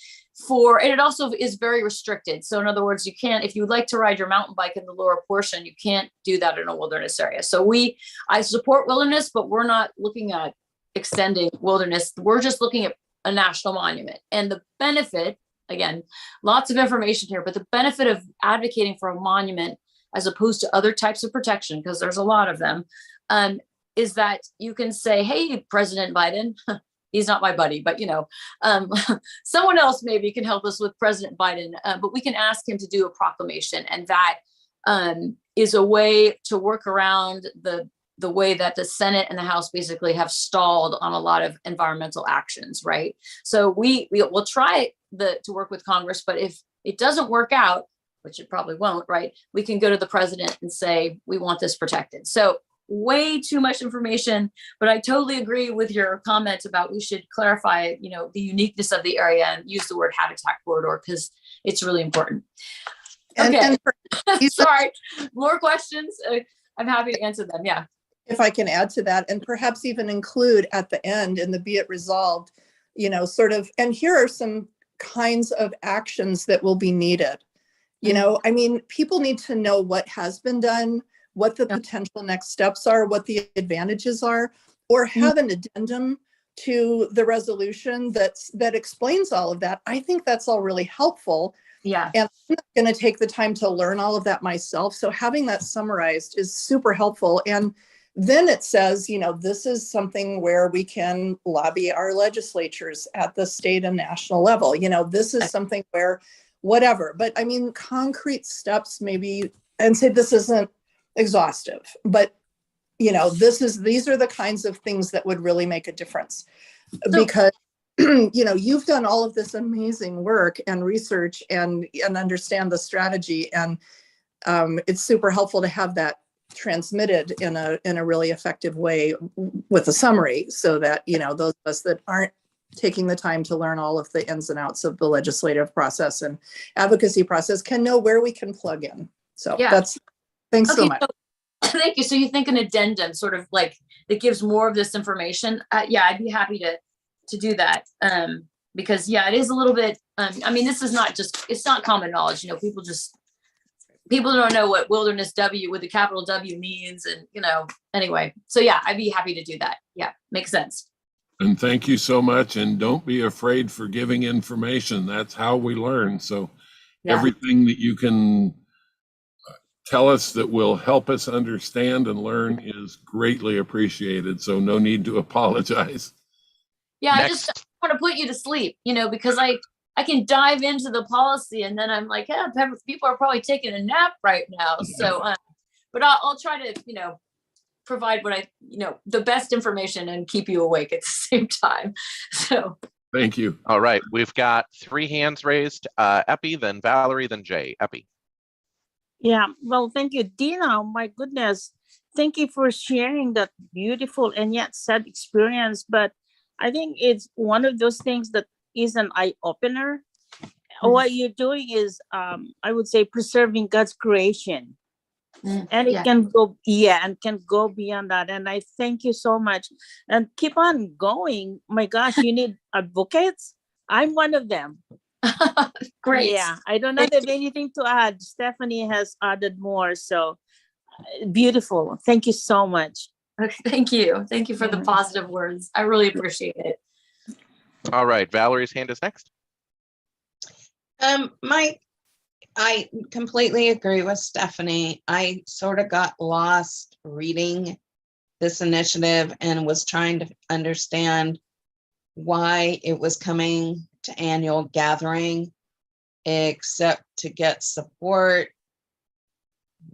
And it also is very restricted. So in other words, you can't, if you would like to ride your mountain bike in the lower portion, you can't do that in a wilderness area. So I support wilderness, but we're not looking at extending wilderness. We're just looking at a national monument. And the benefit, again, lots of information here, but the benefit of advocating for a monument as opposed to other types of protection, because there's a lot of them, is that you can say, hey, President Biden, he's not my buddy, but someone else maybe can help us with President Biden, but we can ask him to do a proclamation. And that is a way to work around the way that the Senate and the House basically have stalled on a lot of environmental actions, right? So we'll try to work with Congress, but if it doesn't work out, which it probably won't, right? We can go to the president and say, we want this protected. So way too much information, but I totally agree with your comment about we should clarify, the uniqueness of the area and use the word habitat corridor because it's really important. Okay, sorry, more questions? I'm happy to answer them, yeah. If I can add to that, and perhaps even include at the end in the be it resolved, and here are some kinds of actions that will be needed. I mean, people need to know what has been done, what the potential next steps are, what the advantages are, or have an addendum to the resolution that explains all of that. I think that's all really helpful. Yeah. And I'm not going to take the time to learn all of that myself. So having that summarized is super helpful. And then it says, this is something where we can lobby our legislatures at the state and national level. This is something where whatever, but I mean, concrete steps maybe, and say this isn't exhaustive, but these are the kinds of things that would really make a difference, because you've done all of this amazing work and research and understand the strategy, and it's super helpful to have that transmitted in a really effective way with a summary, so that those of us that aren't taking the time to learn all of the ins and outs of the legislative process and advocacy process can know where we can plug in. So thanks so much. Thank you. So you think an addendum sort of like that gives more of this information? Yeah, I'd be happy to do that. Because yeah, it is a little bit, I mean, this is not just, it's not common knowledge, people don't know what wilderness W with the capital W means, and anyway, so yeah, I'd be happy to do that. Yeah, makes sense. And thank you so much. And don't be afraid for giving information. That's how we learn. So Yeah. everything that you can tell us that will help us understand and learn is greatly appreciated. So no need to apologize. Yeah, Next. I just want to put you to sleep, because I can dive into the policy and then I'm like, yeah, people are probably taking a nap right now. So, but I'll try to, provide what the best information and keep you awake at the same time. So. Thank you. All right, we've got 3 hands raised. Epi, then Valerie, then Jay. Epi. Yeah, well, thank you, Dina. My goodness, thank you for sharing that beautiful and yet sad experience. But I think it's one of those things that is an eye opener. What you're doing is, I would say, preserving God's creation. And it can go, and can go beyond that. And I thank you so much. And keep on going. My gosh, you need advocates. I'm one of them. Great. Yeah, I don't have anything to add. Stephanie has added more. So beautiful. Thank you so much. Okay, thank you. Thank you for the positive words. I really appreciate it. All right, Valerie's hand is next. I completely agree with Stephanie. I sort of got lost reading this initiative and was trying to understand why it was coming to annual gathering, except to get support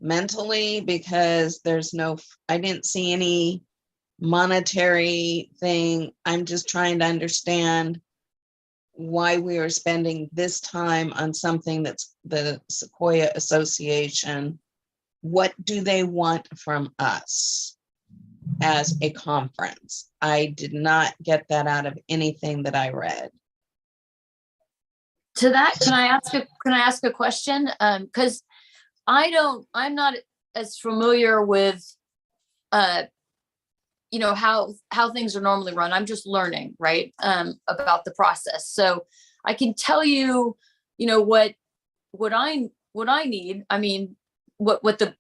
mentally, because I didn't see any monetary thing. I'm just trying to understand why we are spending this time on something that's the Sequoia Association. What do they want from us as a conference? I did not get that out of anything that I read. To that, can I ask a question? Because I'm not as familiar with how things are normally run. I'm just learning, right, about the process. So I can tell you, what I need. I mean, what the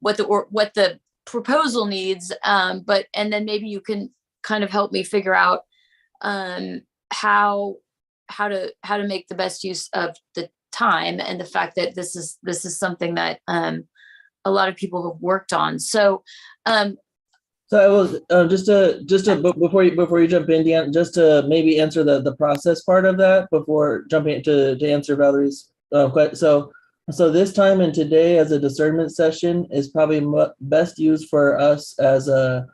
proposal needs. And then maybe you can kind of help me figure out how to make the best use of the time and the fact that this is something that a lot of people have worked on. So. So I will just to before you jump in, Dan, just to maybe answer the process part of that before jumping to answer Valerie's question. So this time and today as a discernment session is probably best used for us as a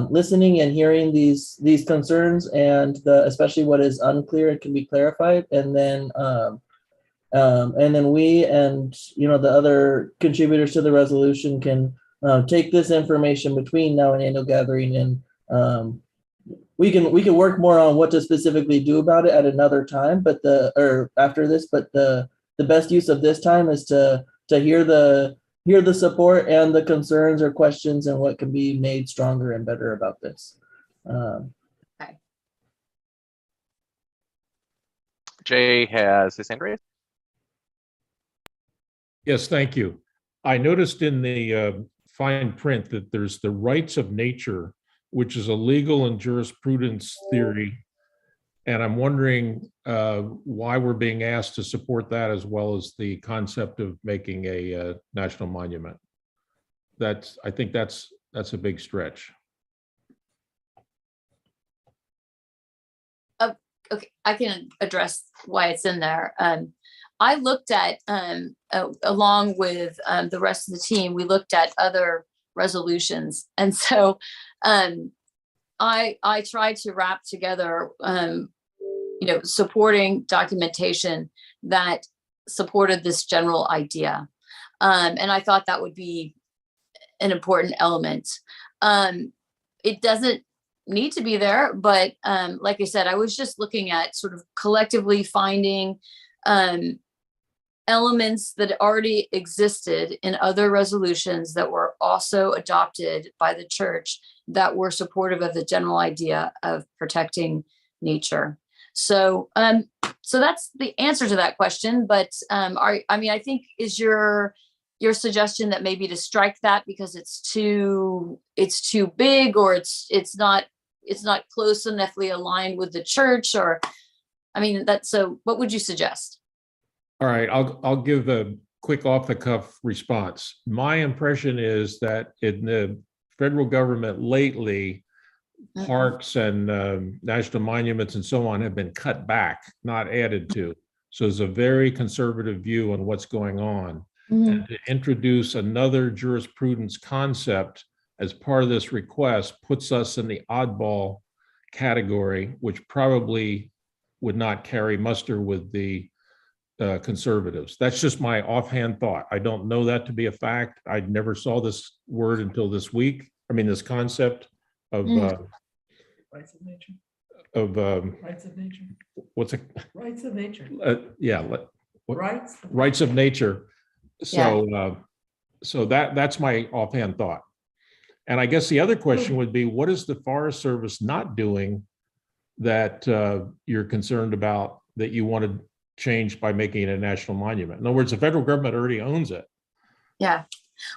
listening and hearing these concerns and especially what is unclear and can be clarified, and then we and the other contributors to the resolution can take this information between now and annual gathering, and we can work more on what to specifically do about it at another time, or after this. But the best use of this time is to hear the support and the concerns or questions and what can be made stronger and better about this. Okay. Jay has his hand raised. Yes, thank you. I noticed in the fine print that there's the rights of nature, which is a legal and jurisprudence theory. And I'm wondering why we're being asked to support that as well as the concept of making a national monument. I think that's a big stretch. Okay, I can address why it's in there. I looked at, along with the rest of the team, we looked at other resolutions. And so I tried to wrap together, supporting documentation that supported this general idea. And I thought that would be an important element. It doesn't need to be there, but like I said, I was just looking at sort of collectively finding elements that already existed in other resolutions that were also adopted by the church that were supportive of the general idea of protecting nature. So so that's the answer to that question. But I think is your suggestion that maybe to strike that because it's too big, or it's not close enoughly aligned with the church, or so what would you suggest? All right, I'll give a quick off the cuff response. My impression is that in the federal government lately, parks and national monuments and so on have been cut back, not added to. So there's a very conservative view on what's going on. And to introduce another jurisprudence concept as part of this request puts us in the oddball category, which probably would not carry muster with the conservatives. That's just my offhand thought. I don't know that to be a fact. I never saw this word until this week. This concept of rights of nature. Rights of nature. What's it? Rights of nature. Rights of nature. So, so that's my offhand thought. And I guess the other question would be, what is the Forest Service not doing that you're concerned about that you want to change by making it a national monument? In other words, the federal government already owns it. Yeah.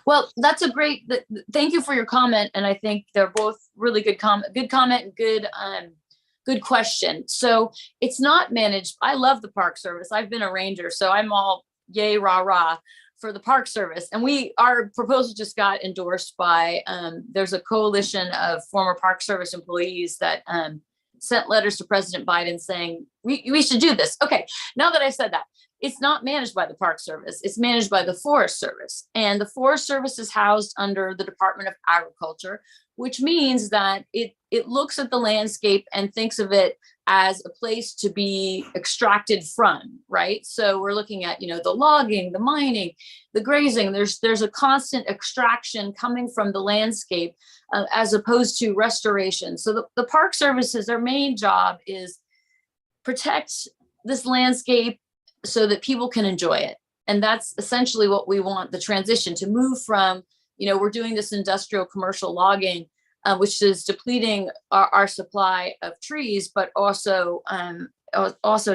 Well, that's a great, thank you for your comment. And I think they're both really good comment and good question. So it's not managed. I love the Park Service. I've been a ranger, so I'm all yay, rah, rah for the Park Service. And our proposal just got endorsed by, there's a coalition of former Park Service employees that sent letters to President Biden saying, we should do this. Okay, now that I said that, it's not managed by the Park Service. It's managed by the Forest Service. And the Forest Service is housed under the Department of Agriculture, which means that it looks at the landscape and thinks of it as a place to be extracted from, right? So we're looking at, the logging, the mining, the grazing. There's a constant extraction coming from the landscape as opposed to restoration. So the Park Services, their main job is protect this landscape so that people can enjoy it. And that's essentially what we want the transition to move from. We're doing this industrial commercial logging, which is depleting our supply of trees, but also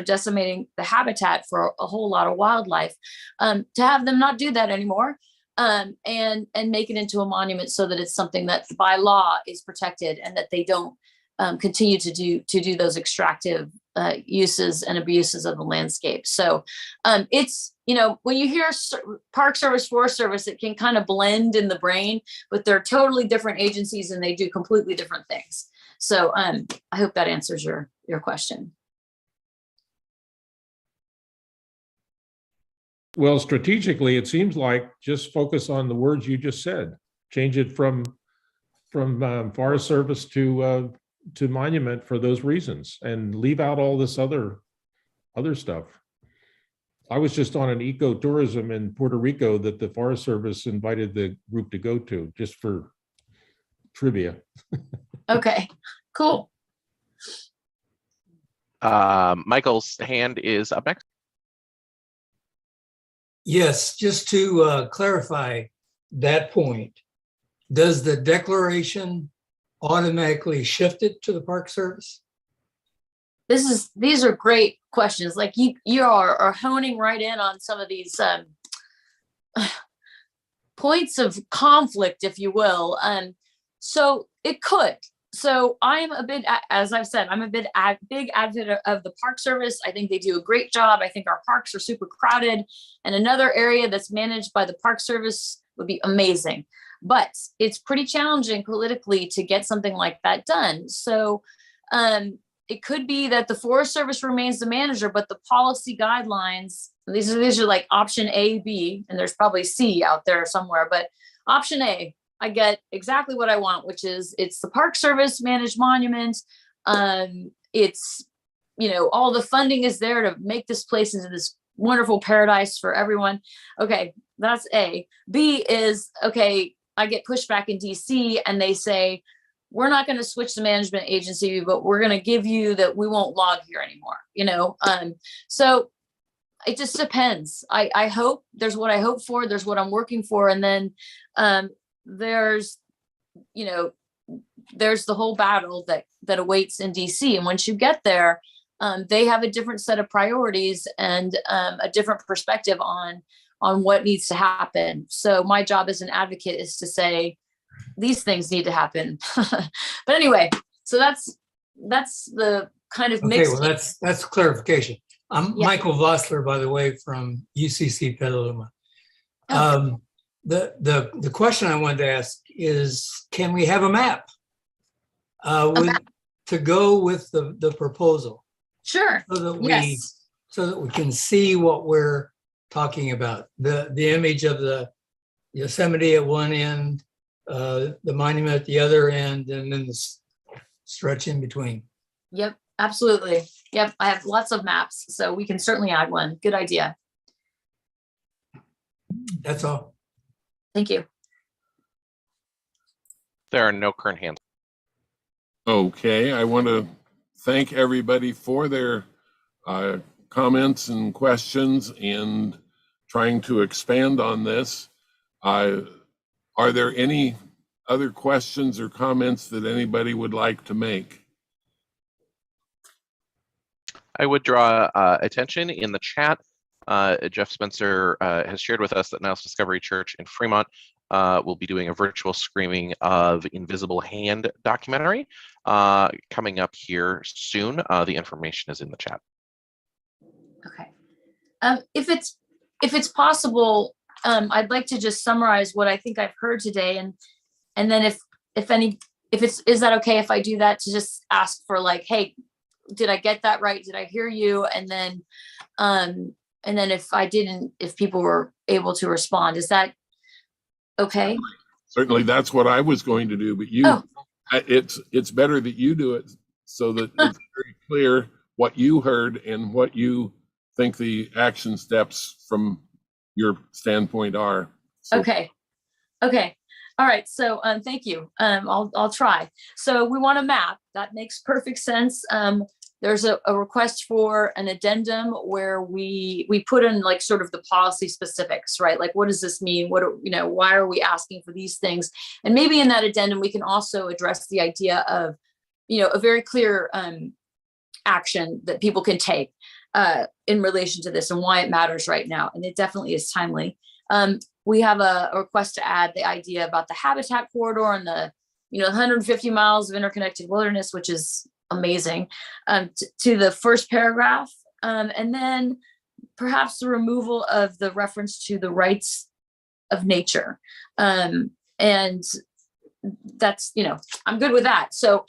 decimating the habitat for a whole lot of wildlife. To have them not do that anymore, and make it into a monument so that it's something that by law is protected and that they don't continue to do those extractive uses and abuses of the landscape. So it's, when you hear Park Service, Forest Service, it can kind of blend in the brain, but they're totally different agencies and they do completely different things. So I hope that answers your question. Well, strategically, it seems like just focus on the words you just said. Change it from Forest Service to monument for those reasons, and leave out all this other stuff. I was just on an ecotourism in Puerto Rico that the Forest Service invited the group to go to, just for trivia. Okay, cool. Michael's hand is up next. Yes, just to clarify that point, does the declaration automatically shift it to the Park Service? These are great questions. Like you are honing right in on some of these points of conflict, if you will. So it could. So I'm a bit, as I've said, I'm a big advocate of the Park Service. I think they do a great job. I think our parks are super crowded, and another area that's managed by the Park Service would be amazing. But it's pretty challenging politically to get something like that done. So it could be that the Forest Service remains the manager, but the policy guidelines, these are like option A, B, and there's probably C out there somewhere, but option A, I get exactly what I want, which is it's the Park Service managed monuments. It's, all the funding is there to make this place into this wonderful paradise for everyone. Okay, that's A. B is, okay, I get pushback in DC and they say, we're not going to switch the management agency, but we're going to give you that we won't log here anymore, So it just depends. I hope there's what I hope for, there's what I'm working for. And then there's the whole battle that awaits in DC. And once you get there, they have a different set of priorities and a different perspective on what needs to happen. So my job as an advocate is to say, these things need to happen. But anyway, so that's the kind of Okay, mix. well, that's clarification. I'm Michael Vossler, by the way, from UCC Petaluma. The question I wanted to ask is, can we have a map to go with the proposal? Sure. So that we can see what we're talking about. The image of the Yosemite at one end, the monument at the other end, and then the stretch in between. Yep, absolutely. Yep, I have lots of maps, so we can certainly add one. Good idea. That's all. Thank you. There are no current hands. Okay, I want to thank everybody for their comments and questions and trying to expand on this. Are there any other questions or comments that anybody would like to make? I would draw attention in the chat. Jeff Spencer has shared with us that Niles Discovery Church in Fremont will be doing a virtual screening of Invisible Hand documentary coming up here soon. The information is in the chat. Okay. If it's possible, I'd like to just summarize what I think I've heard today, and then is that okay if I do that, to just ask for, like, hey, did I get that right? Did I hear you? And then if I didn't, if people were able to respond, is that okay? Certainly, that's what I was going to do, but it's better that you do it so that it's very clear what you heard and what you think the action steps from your standpoint are. So. Okay. All right. So thank you. I'll try. So we want a map. That makes perfect sense. There's a request for an addendum where we put in, like, sort of the policy specifics, right? Like, what does this mean? Why are we asking for these things? And maybe in that addendum, we can also address the idea of, a very clear action that people can take in relation to this and why it matters right now. And it definitely is timely. We have a request to add the idea about the habitat corridor and the 150 miles of interconnected wilderness, which is amazing, to the first paragraph, and then perhaps the removal of the reference to the rights of nature, and that's I'm good with that. So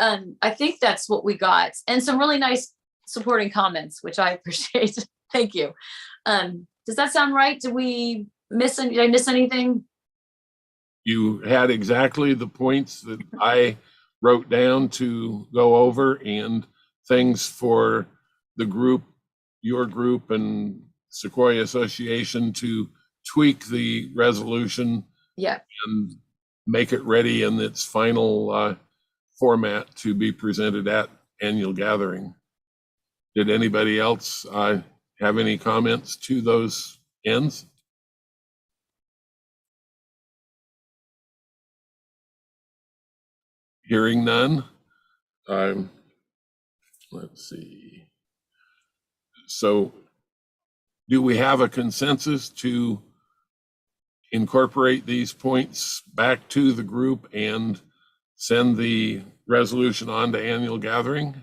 I think that's what we got, and some really nice supporting comments, which I appreciate. Thank you. Does that sound right? Did I miss anything? You had exactly the points that I wrote down to go over, and things for the group, your group, and Sequoia Association to tweak the resolution and make it ready in its final format to be presented at annual gathering. Did anybody else have any comments to those ends? Hearing none. Let's see. So do we have a consensus to incorporate these points back to the group and send the resolution on to annual gathering?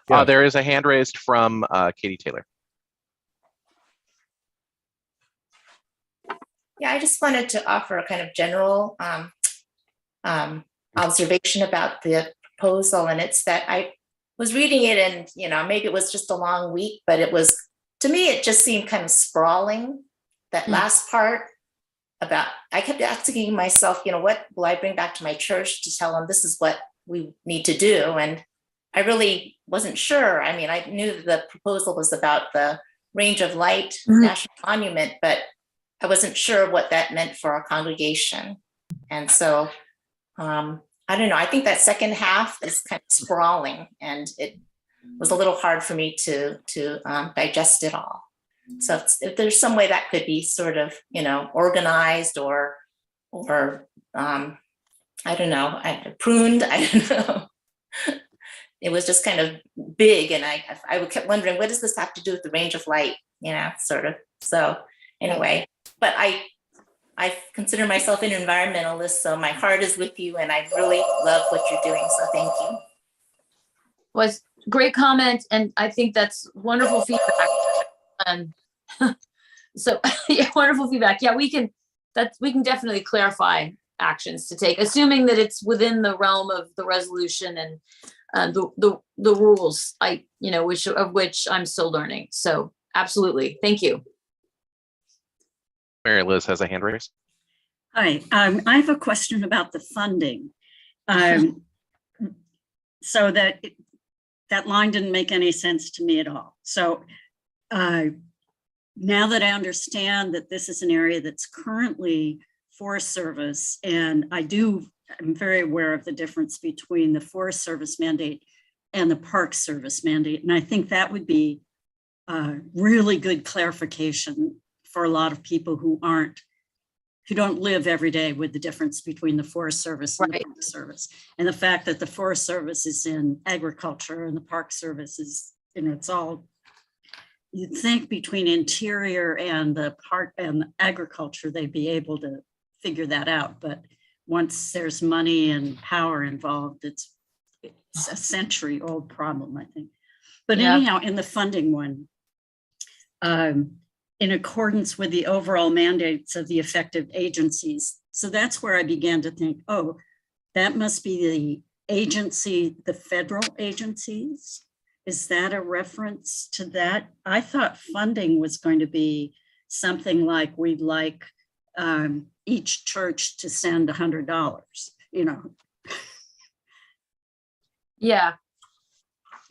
There is a hand raised from Katie Taylor. Yeah, I just wanted to offer a kind of general observation about the proposal, and it's that I was reading it, and maybe it was just a long week, but to me it just seemed kind of sprawling. That last part about, I kept asking myself, what will I bring back to my church to tell them this is what we need to do? And I really wasn't sure. I mean, I knew that the proposal was about the Range of Light National Monument, but I wasn't sure what that meant for our congregation. And so, I don't know, I think that second half is kind of sprawling, and it was a little hard for me to digest it all. So if there's some way that could be sort of, organized or I don't know, pruned, I don't know. It was just kind of big, and I kept wondering, what does this have to do with the range of light, sort of. So anyway, but I consider myself an environmentalist, so my heart is with you, and I really love what you're doing, so thank you. Was great comment, and I think that's wonderful feedback. So yeah, wonderful feedback. Yeah, we can definitely clarify actions to take, assuming that it's within the realm of the resolution and the rules, which I'm still learning. So absolutely, thank you. Mary Liz has a hand raised. Hi, I have a question about the funding. So that line didn't make any sense to me at all. So now that I understand that this is an area that's currently Forest Service, and I'm very aware of the difference between the Forest Service mandate and the Park Service mandate. And I think that would be really good clarification for a lot of people who don't live every day with the difference between the Forest Service and the Park Service. And the fact that the Forest Service is in agriculture and the Park Service is, it's all, you'd think between interior and the park and the agriculture, they'd be able to figure that out. But once there's money and power involved, it's a century-old problem, I think. But anyhow, in the funding one, in accordance with the overall mandates of the effective agencies. So that's where I began to think, oh, that must be the federal agencies. Is that a reference to that? I thought funding was going to be something like we'd like each church to send $100, Yeah.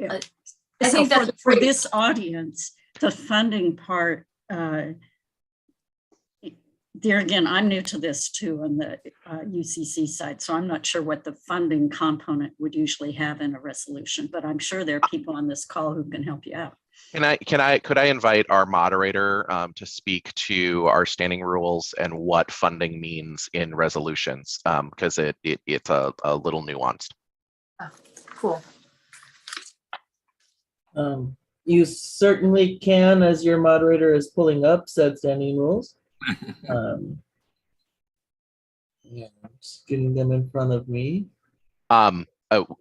I think that's for this audience, the funding part, there again, I'm new to this too on the UCC side, so I'm not sure what the funding component would usually have in a resolution, but I'm sure there are people on this call who can help you out. Could I invite our moderator to speak to our standing rules and what funding means in resolutions, because it's a little nuanced. Oh, cool. You certainly can, as your moderator is pulling up said standing rules. Yeah, I'm just getting them in front of me.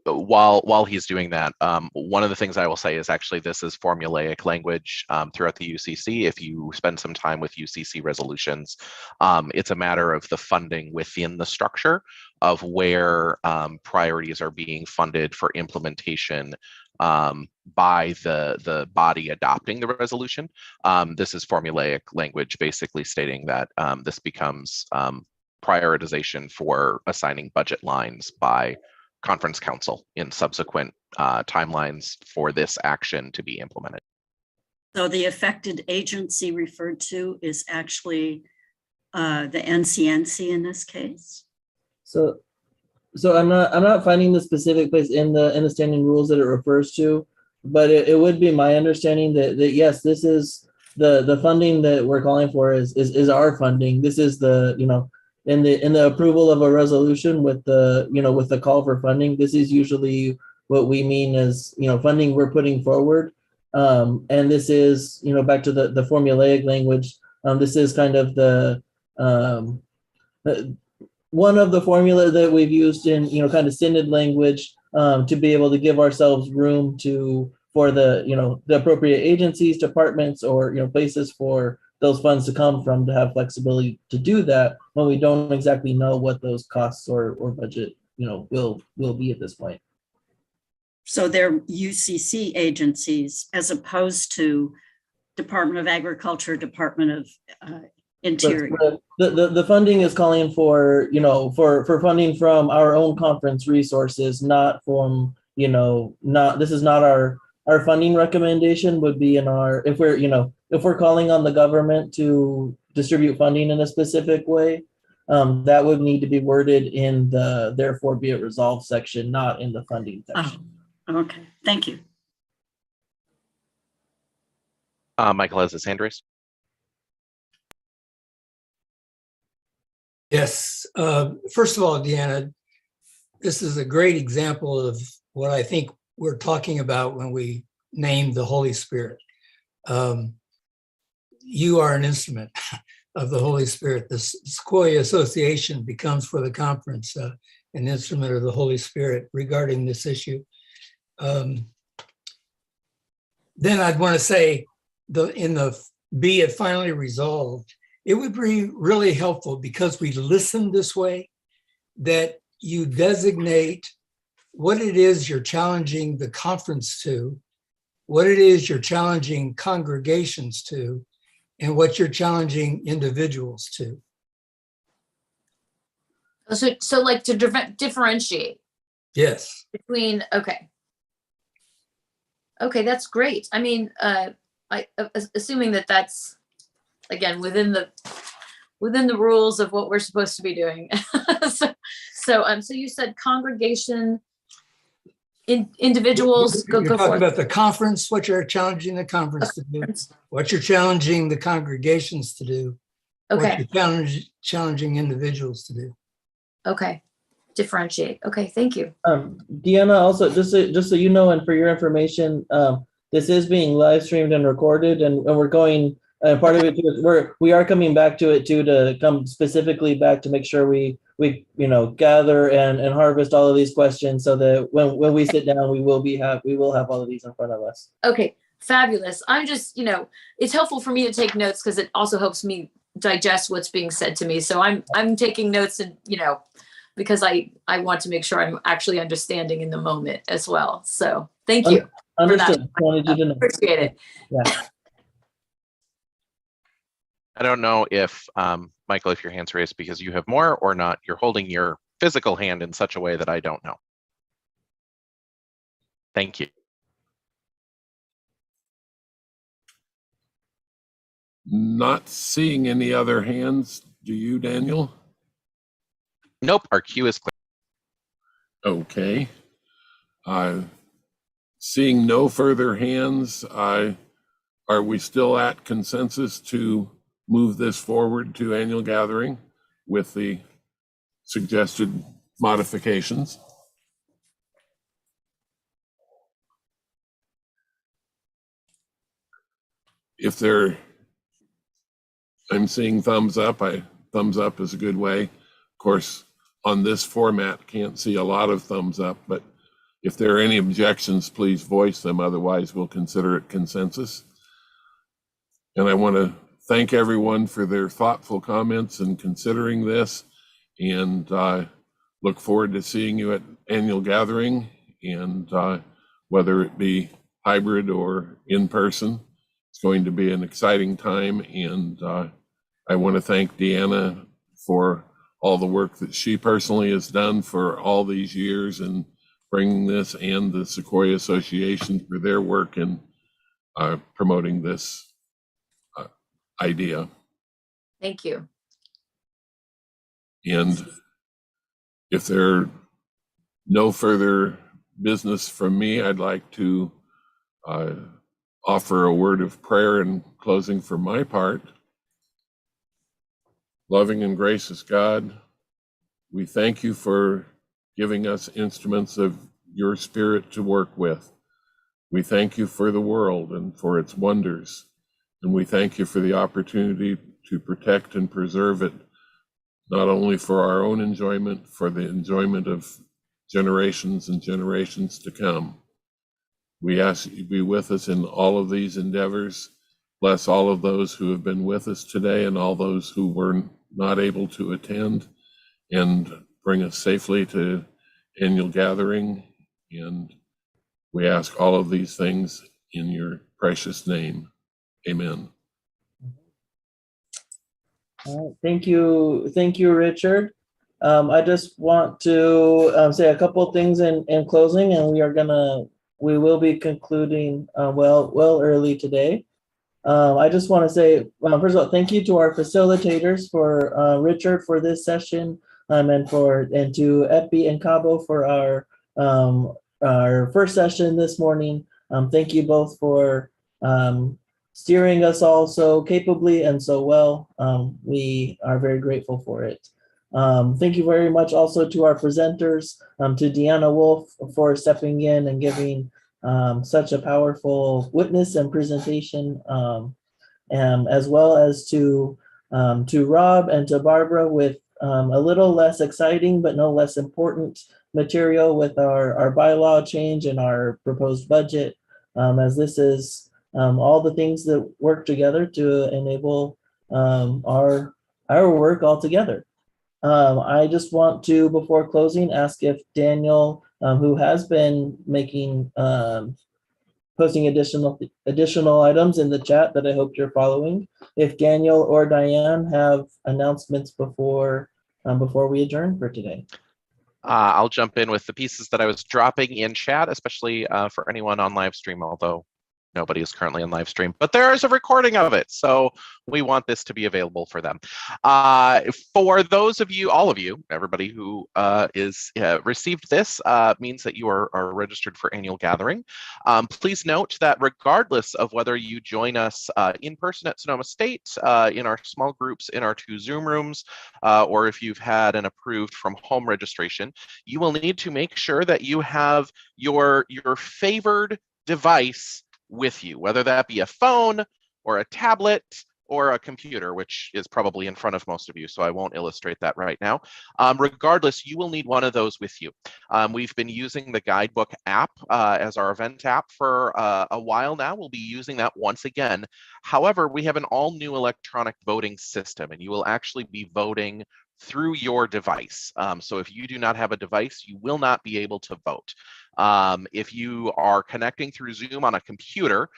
While he's doing that, one of the things I will say is actually this is formulaic language throughout the UCC. If you spend some time with UCC resolutions, it's a matter of the funding within the structure of where priorities are being funded for implementation by the body adopting the resolution. This is formulaic language basically stating that this becomes prioritization for assigning budget lines by conference council in subsequent timelines for this action to be implemented. So the affected agency referred to is actually the NCNC in this case? So I'm not finding the specific place in the standing rules that it refers to, but it would be my understanding that yes, this is the funding that we're calling for is our funding. This is the, in the approval of a resolution with the call for funding, this is usually what we mean as, funding we're putting forward. And this is, back to the formulaic language, this is kind of the one of the formula that we've used in, kind of synod language to be able to give ourselves room for the appropriate agencies, departments, or, places for those funds to come from, to have flexibility to do that when we don't exactly know what those costs or budget, will be at this point. So they're UCC agencies as opposed to Department of Agriculture, Department of Interior. The funding is calling for, for funding from our own conference resources, not from, this is not our funding recommendation would be in our, if we're calling on the government to distribute funding in a specific way, that would need to be worded in the therefore be it resolved section, not in the funding section. Oh, okay, thank you. Michael has his hand raised. Yes. First of all, Deanna, this is a great example of what I think we're talking about when we name the Holy Spirit. You are an instrument of the Holy Spirit. The Sequoia Association becomes for the conference an instrument of the Holy Spirit regarding this issue. Then I'd want to say, be it finally resolved, it would be really helpful, because we listen this way, that you designate what it is you're challenging the conference to, what it is you're challenging congregations to, and what you're challenging individuals to. So like to differentiate. Yes. Between, okay, that's great. I mean, assuming that that's, again, within the rules of what we're supposed to be doing. So you said congregation, individuals. You're go talking forth. about the conference, what you're challenging the conference to do, what you're challenging the congregations to do, Okay. what you're challenging individuals to do. Okay, differentiate. Okay, thank you. Deanna, also, just so you know, and for your information, this is being live streamed and recorded, and we're going, part of it too, we are coming back to it too, to come specifically back to make sure we gather and harvest all of these questions, so that when we sit down, we will have all of these in front of us. Okay, fabulous. I'm just, it's helpful for me to take notes, because it also helps me digest what's being said to me. So I'm taking notes, and because I want to make sure I'm actually understanding in the moment as well. So thank you. Understood. Wanted you to know. Appreciate it. Yeah. I don't know if, Michael, if your hand's raised because you have more or not. You're holding your physical hand in such a way that I don't know. Thank you. Not seeing any other hands. Do you, Daniel? Nope, our queue is clear. Okay. Seeing no further hands, are we still at consensus to move this forward to annual gathering with the suggested modifications? If I'm seeing thumbs up. Thumbs up is a good way. Of course, on this format, can't see a lot of thumbs up, but if there are any objections, please voice them. Otherwise, we'll consider it consensus. And I want to thank everyone for their thoughtful comments and considering this, and look forward to seeing you at annual gathering, and whether it be hybrid or in person. It's going to be an exciting time, and I want to thank Deanna for all the work that she personally has done for all these years and bringing this, and the Sequoia Association for their work in promoting this idea. Thank you. And if there are no further business from me, I'd like to offer a word of prayer and closing for my part. Loving and gracious God, we thank you for giving us instruments of your Spirit to work with. We thank you for the world and for its wonders. And we thank you for the opportunity to protect and preserve it, not only for our own enjoyment, for the enjoyment of generations and generations to come. We ask you to be with us in all of these endeavors. Bless all of those who have been with us today and all those who were not able to attend, and bring us safely to annual gathering. And we ask all of these things in your precious name. Amen. All right. Thank you, Richard. I just want to say a couple of things in closing, and we will be concluding well early today. I just want to say, first of all, thank you to our facilitators, for Richard for this session, and to Epi and Cabo for our first session this morning. Thank you both for steering us all so capably and so well. We are very grateful for it. Thank you very much also to our presenters, to Deanna Wolf for stepping in and giving such a powerful witness and presentation, as well as to Rob and to Barbara with a little less exciting but no less important material with our bylaw change and our proposed budget, as this is all the things that work together to enable our work all together. I just want to, before closing, ask if Daniel, who has been making posting additional items in the chat that I hope you're following, if Daniel or Diane have announcements before we adjourn for today. I'll jump in with the pieces that I was dropping in chat, especially for anyone on live stream, although nobody is currently on live stream, but there is a recording of it, so we want this to be available for them. For those of you, all of you, everybody who is received this means that you are registered for annual gathering. Please note that regardless of whether you join us in person at Sonoma State, in our small groups, in our 2 Zoom rooms, or if you've had an approved from home registration, you will need to make sure that you have your favored device with you, whether that be a phone or a tablet or a computer, which is probably in front of most of you, so I won't illustrate that right now. Regardless, you will need one of those with you. We've been using the Guidebook app as our event app for a while now. We'll be using that once again. However, we have an all-new electronic voting system, and you will actually be voting through your device. So if you do not have a device, you will not be able to vote. If you are connecting through Zoom on a computer,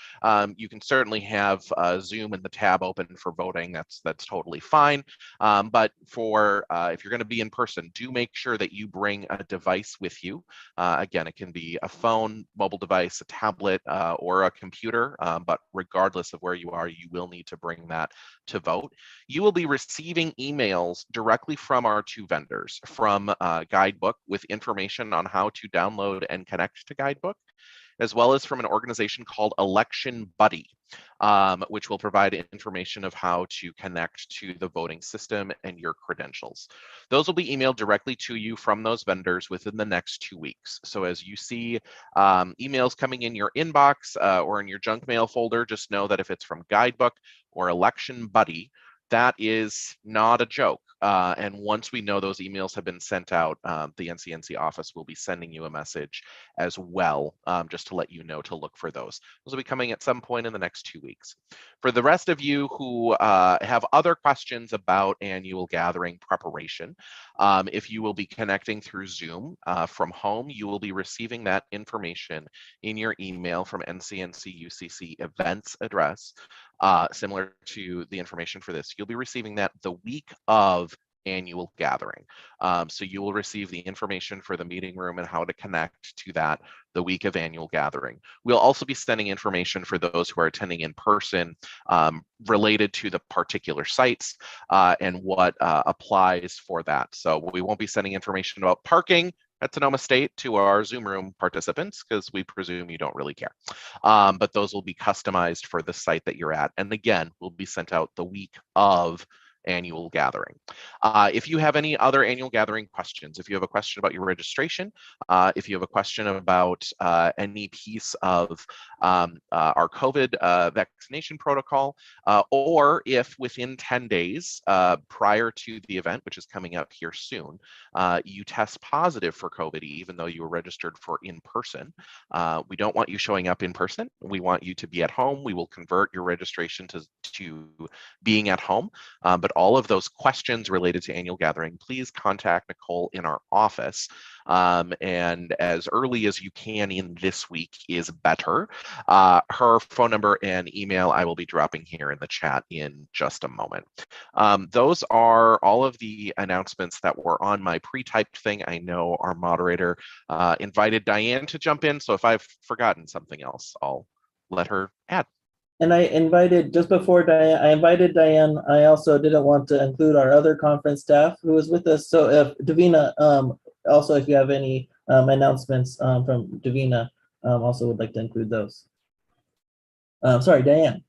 you can certainly have Zoom and the tab open for voting. That's totally fine. But for if you're going to be in person, do make sure that you bring a device with you. Again, it can be a phone, mobile device, a tablet, or a computer. But regardless of where you are, you will need to bring that to vote. You will be receiving emails directly from our 2 vendors, from Guidebook with information on how to download and connect to Guidebook, as well as from an organization called Election Buddy, which will provide information of how to connect to the voting system and your credentials. Those will be emailed directly to you from those vendors within the next 2 weeks. So as you see emails coming in your inbox or in your junk mail folder, just know that if it's from Guidebook or Election Buddy, that is not a joke. And once we know those emails have been sent out, the NCNC office will be sending you a message as well, just to let you know to look for those. Those will be coming at some point in the next 2 weeks. For the rest of you who have other questions about annual gathering preparation, if you will be connecting through Zoom from home, you will be receiving that information in your email from NCNC UCC events address. Similar to the information for this, you'll be receiving that the week of annual gathering. So you will receive the information for the meeting room and how to connect to that the week of annual gathering. We'll also be sending information for those who are attending in person related to the particular sites and what applies for that. So we won't be sending information about parking at Sonoma State to our Zoom room participants because we presume you don't really care. But those will be customized for the site that you're at. And again, will be sent out the week of annual gathering. If you have any other annual gathering questions, if you have a question about your registration, if you have a question about any piece of our COVID vaccination protocol, or if within 10 days prior to the event, which is coming up here soon, you test positive for COVID, even though you were registered for in person, we don't want you showing up in person. We want you to be at home. We will convert your registration to being at home. But all of those questions related to annual gathering, please contact Nicole in our office. And as early as you can in this week is better. Her phone number and email I will be dropping here in the chat in just a moment. Those are all of the announcements that were on my pre-typed thing. I know our moderator invited Diane to jump in, so if I've forgotten something else, I'll let her add. And I invited, just before Diane, I invited Diane. I also didn't want to include our other conference staff who was with us. So if Davina, also if you have any announcements from Davina, also would like to include those. Sorry, Diane.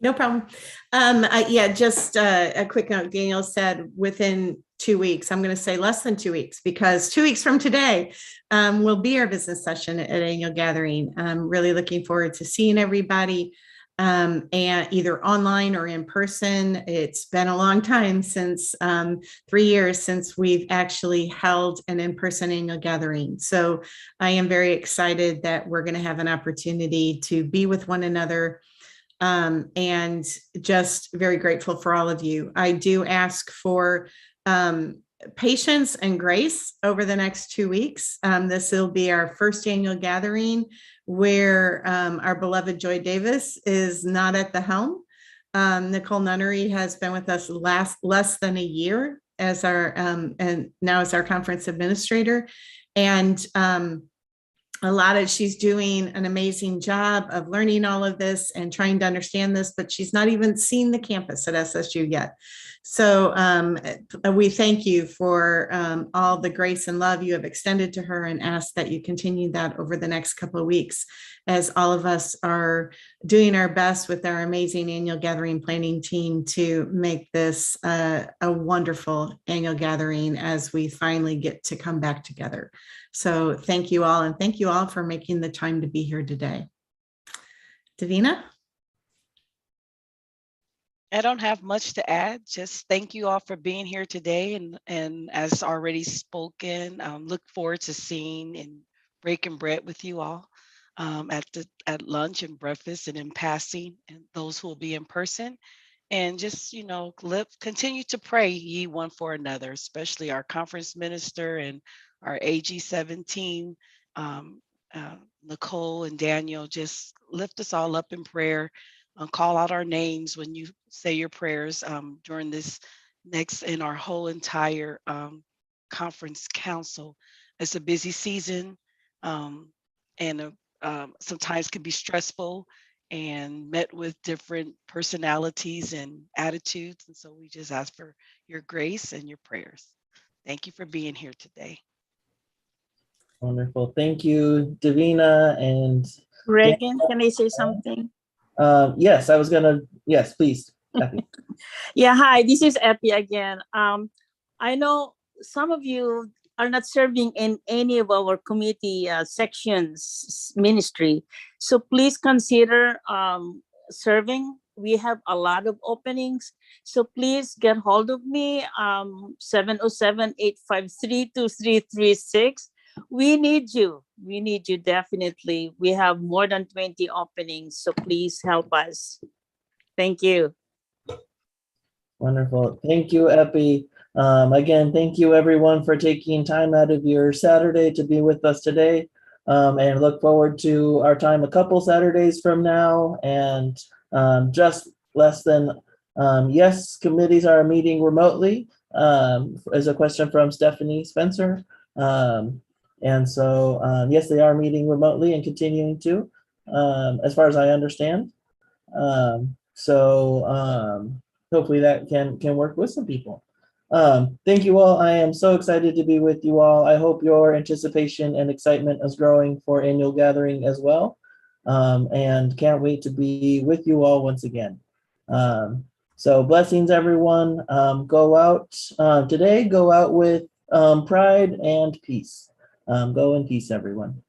No problem. Yeah, just a quick note. Daniel said within 2 weeks. I'm going to say less than 2 weeks, because 2 weeks from today will be our business session at Annual Gathering. I'm really looking forward to seeing everybody, and either online or in person. It's been a long time since 3 years since we've actually held an in-person annual gathering. So I am very excited that we're going to have an opportunity to be with one another, and just very grateful for all of you. I do ask for patience and grace over the next 2 weeks. This will be our first annual gathering where our beloved Joy Davis is not at the helm. Nicole Nunnery has been with us less than a year as our and now as our conference administrator, and she's doing an amazing job of learning all of this and trying to understand this, but she's not even seen the campus at SSU yet. So we thank you for all the grace and love you have extended to her, and ask that you continue that over the next couple of weeks, as all of us are doing our best with our amazing annual gathering planning team to make this a wonderful annual gathering as we finally get to come back together. So thank you all, and thank you all for making the time to be here today. Davina? I don't have much to add. Just thank you all for being here today. And as already spoken, look forward to seeing and breaking bread with you all at lunch and breakfast and in passing, and those who will be in person. And just, continue to pray ye one for another, especially our conference minister and our AG17, Nicole and Daniel. Just lift us all up in prayer. Call out our names when you say your prayers during this next in our whole entire conference council. It's a busy season, and sometimes can be stressful and met with different personalities and attitudes. And so we just ask for your grace and your prayers. Thank you for being here today. Wonderful. Thank you, Davina. And Reagan, can I say something? Yes, yes, please. Yeah, hi, this is Epi again. I know some of you are not serving in any of our committee sections ministry. So please consider serving. We have a lot of openings. So please get hold of me, 707-853-2336. We need you. We need you definitely. We have more than 20 openings. So please help us. Thank you. Wonderful. Thank you, Epi. Again, thank you everyone for taking time out of your Saturday to be with us today. And look forward to our time a couple Saturdays from now. And just less than, yes, committees are meeting remotely, is a question from Stephanie Spencer. And so, yes, they are meeting remotely and continuing to, as far as I understand. Hopefully that can work with some people. Thank you all. I am so excited to be with you all. I hope your anticipation and excitement is growing for annual gathering as well. And can't wait to be with you all once again. So blessings, everyone. Go out today, go out with pride and peace. Go in peace, everyone.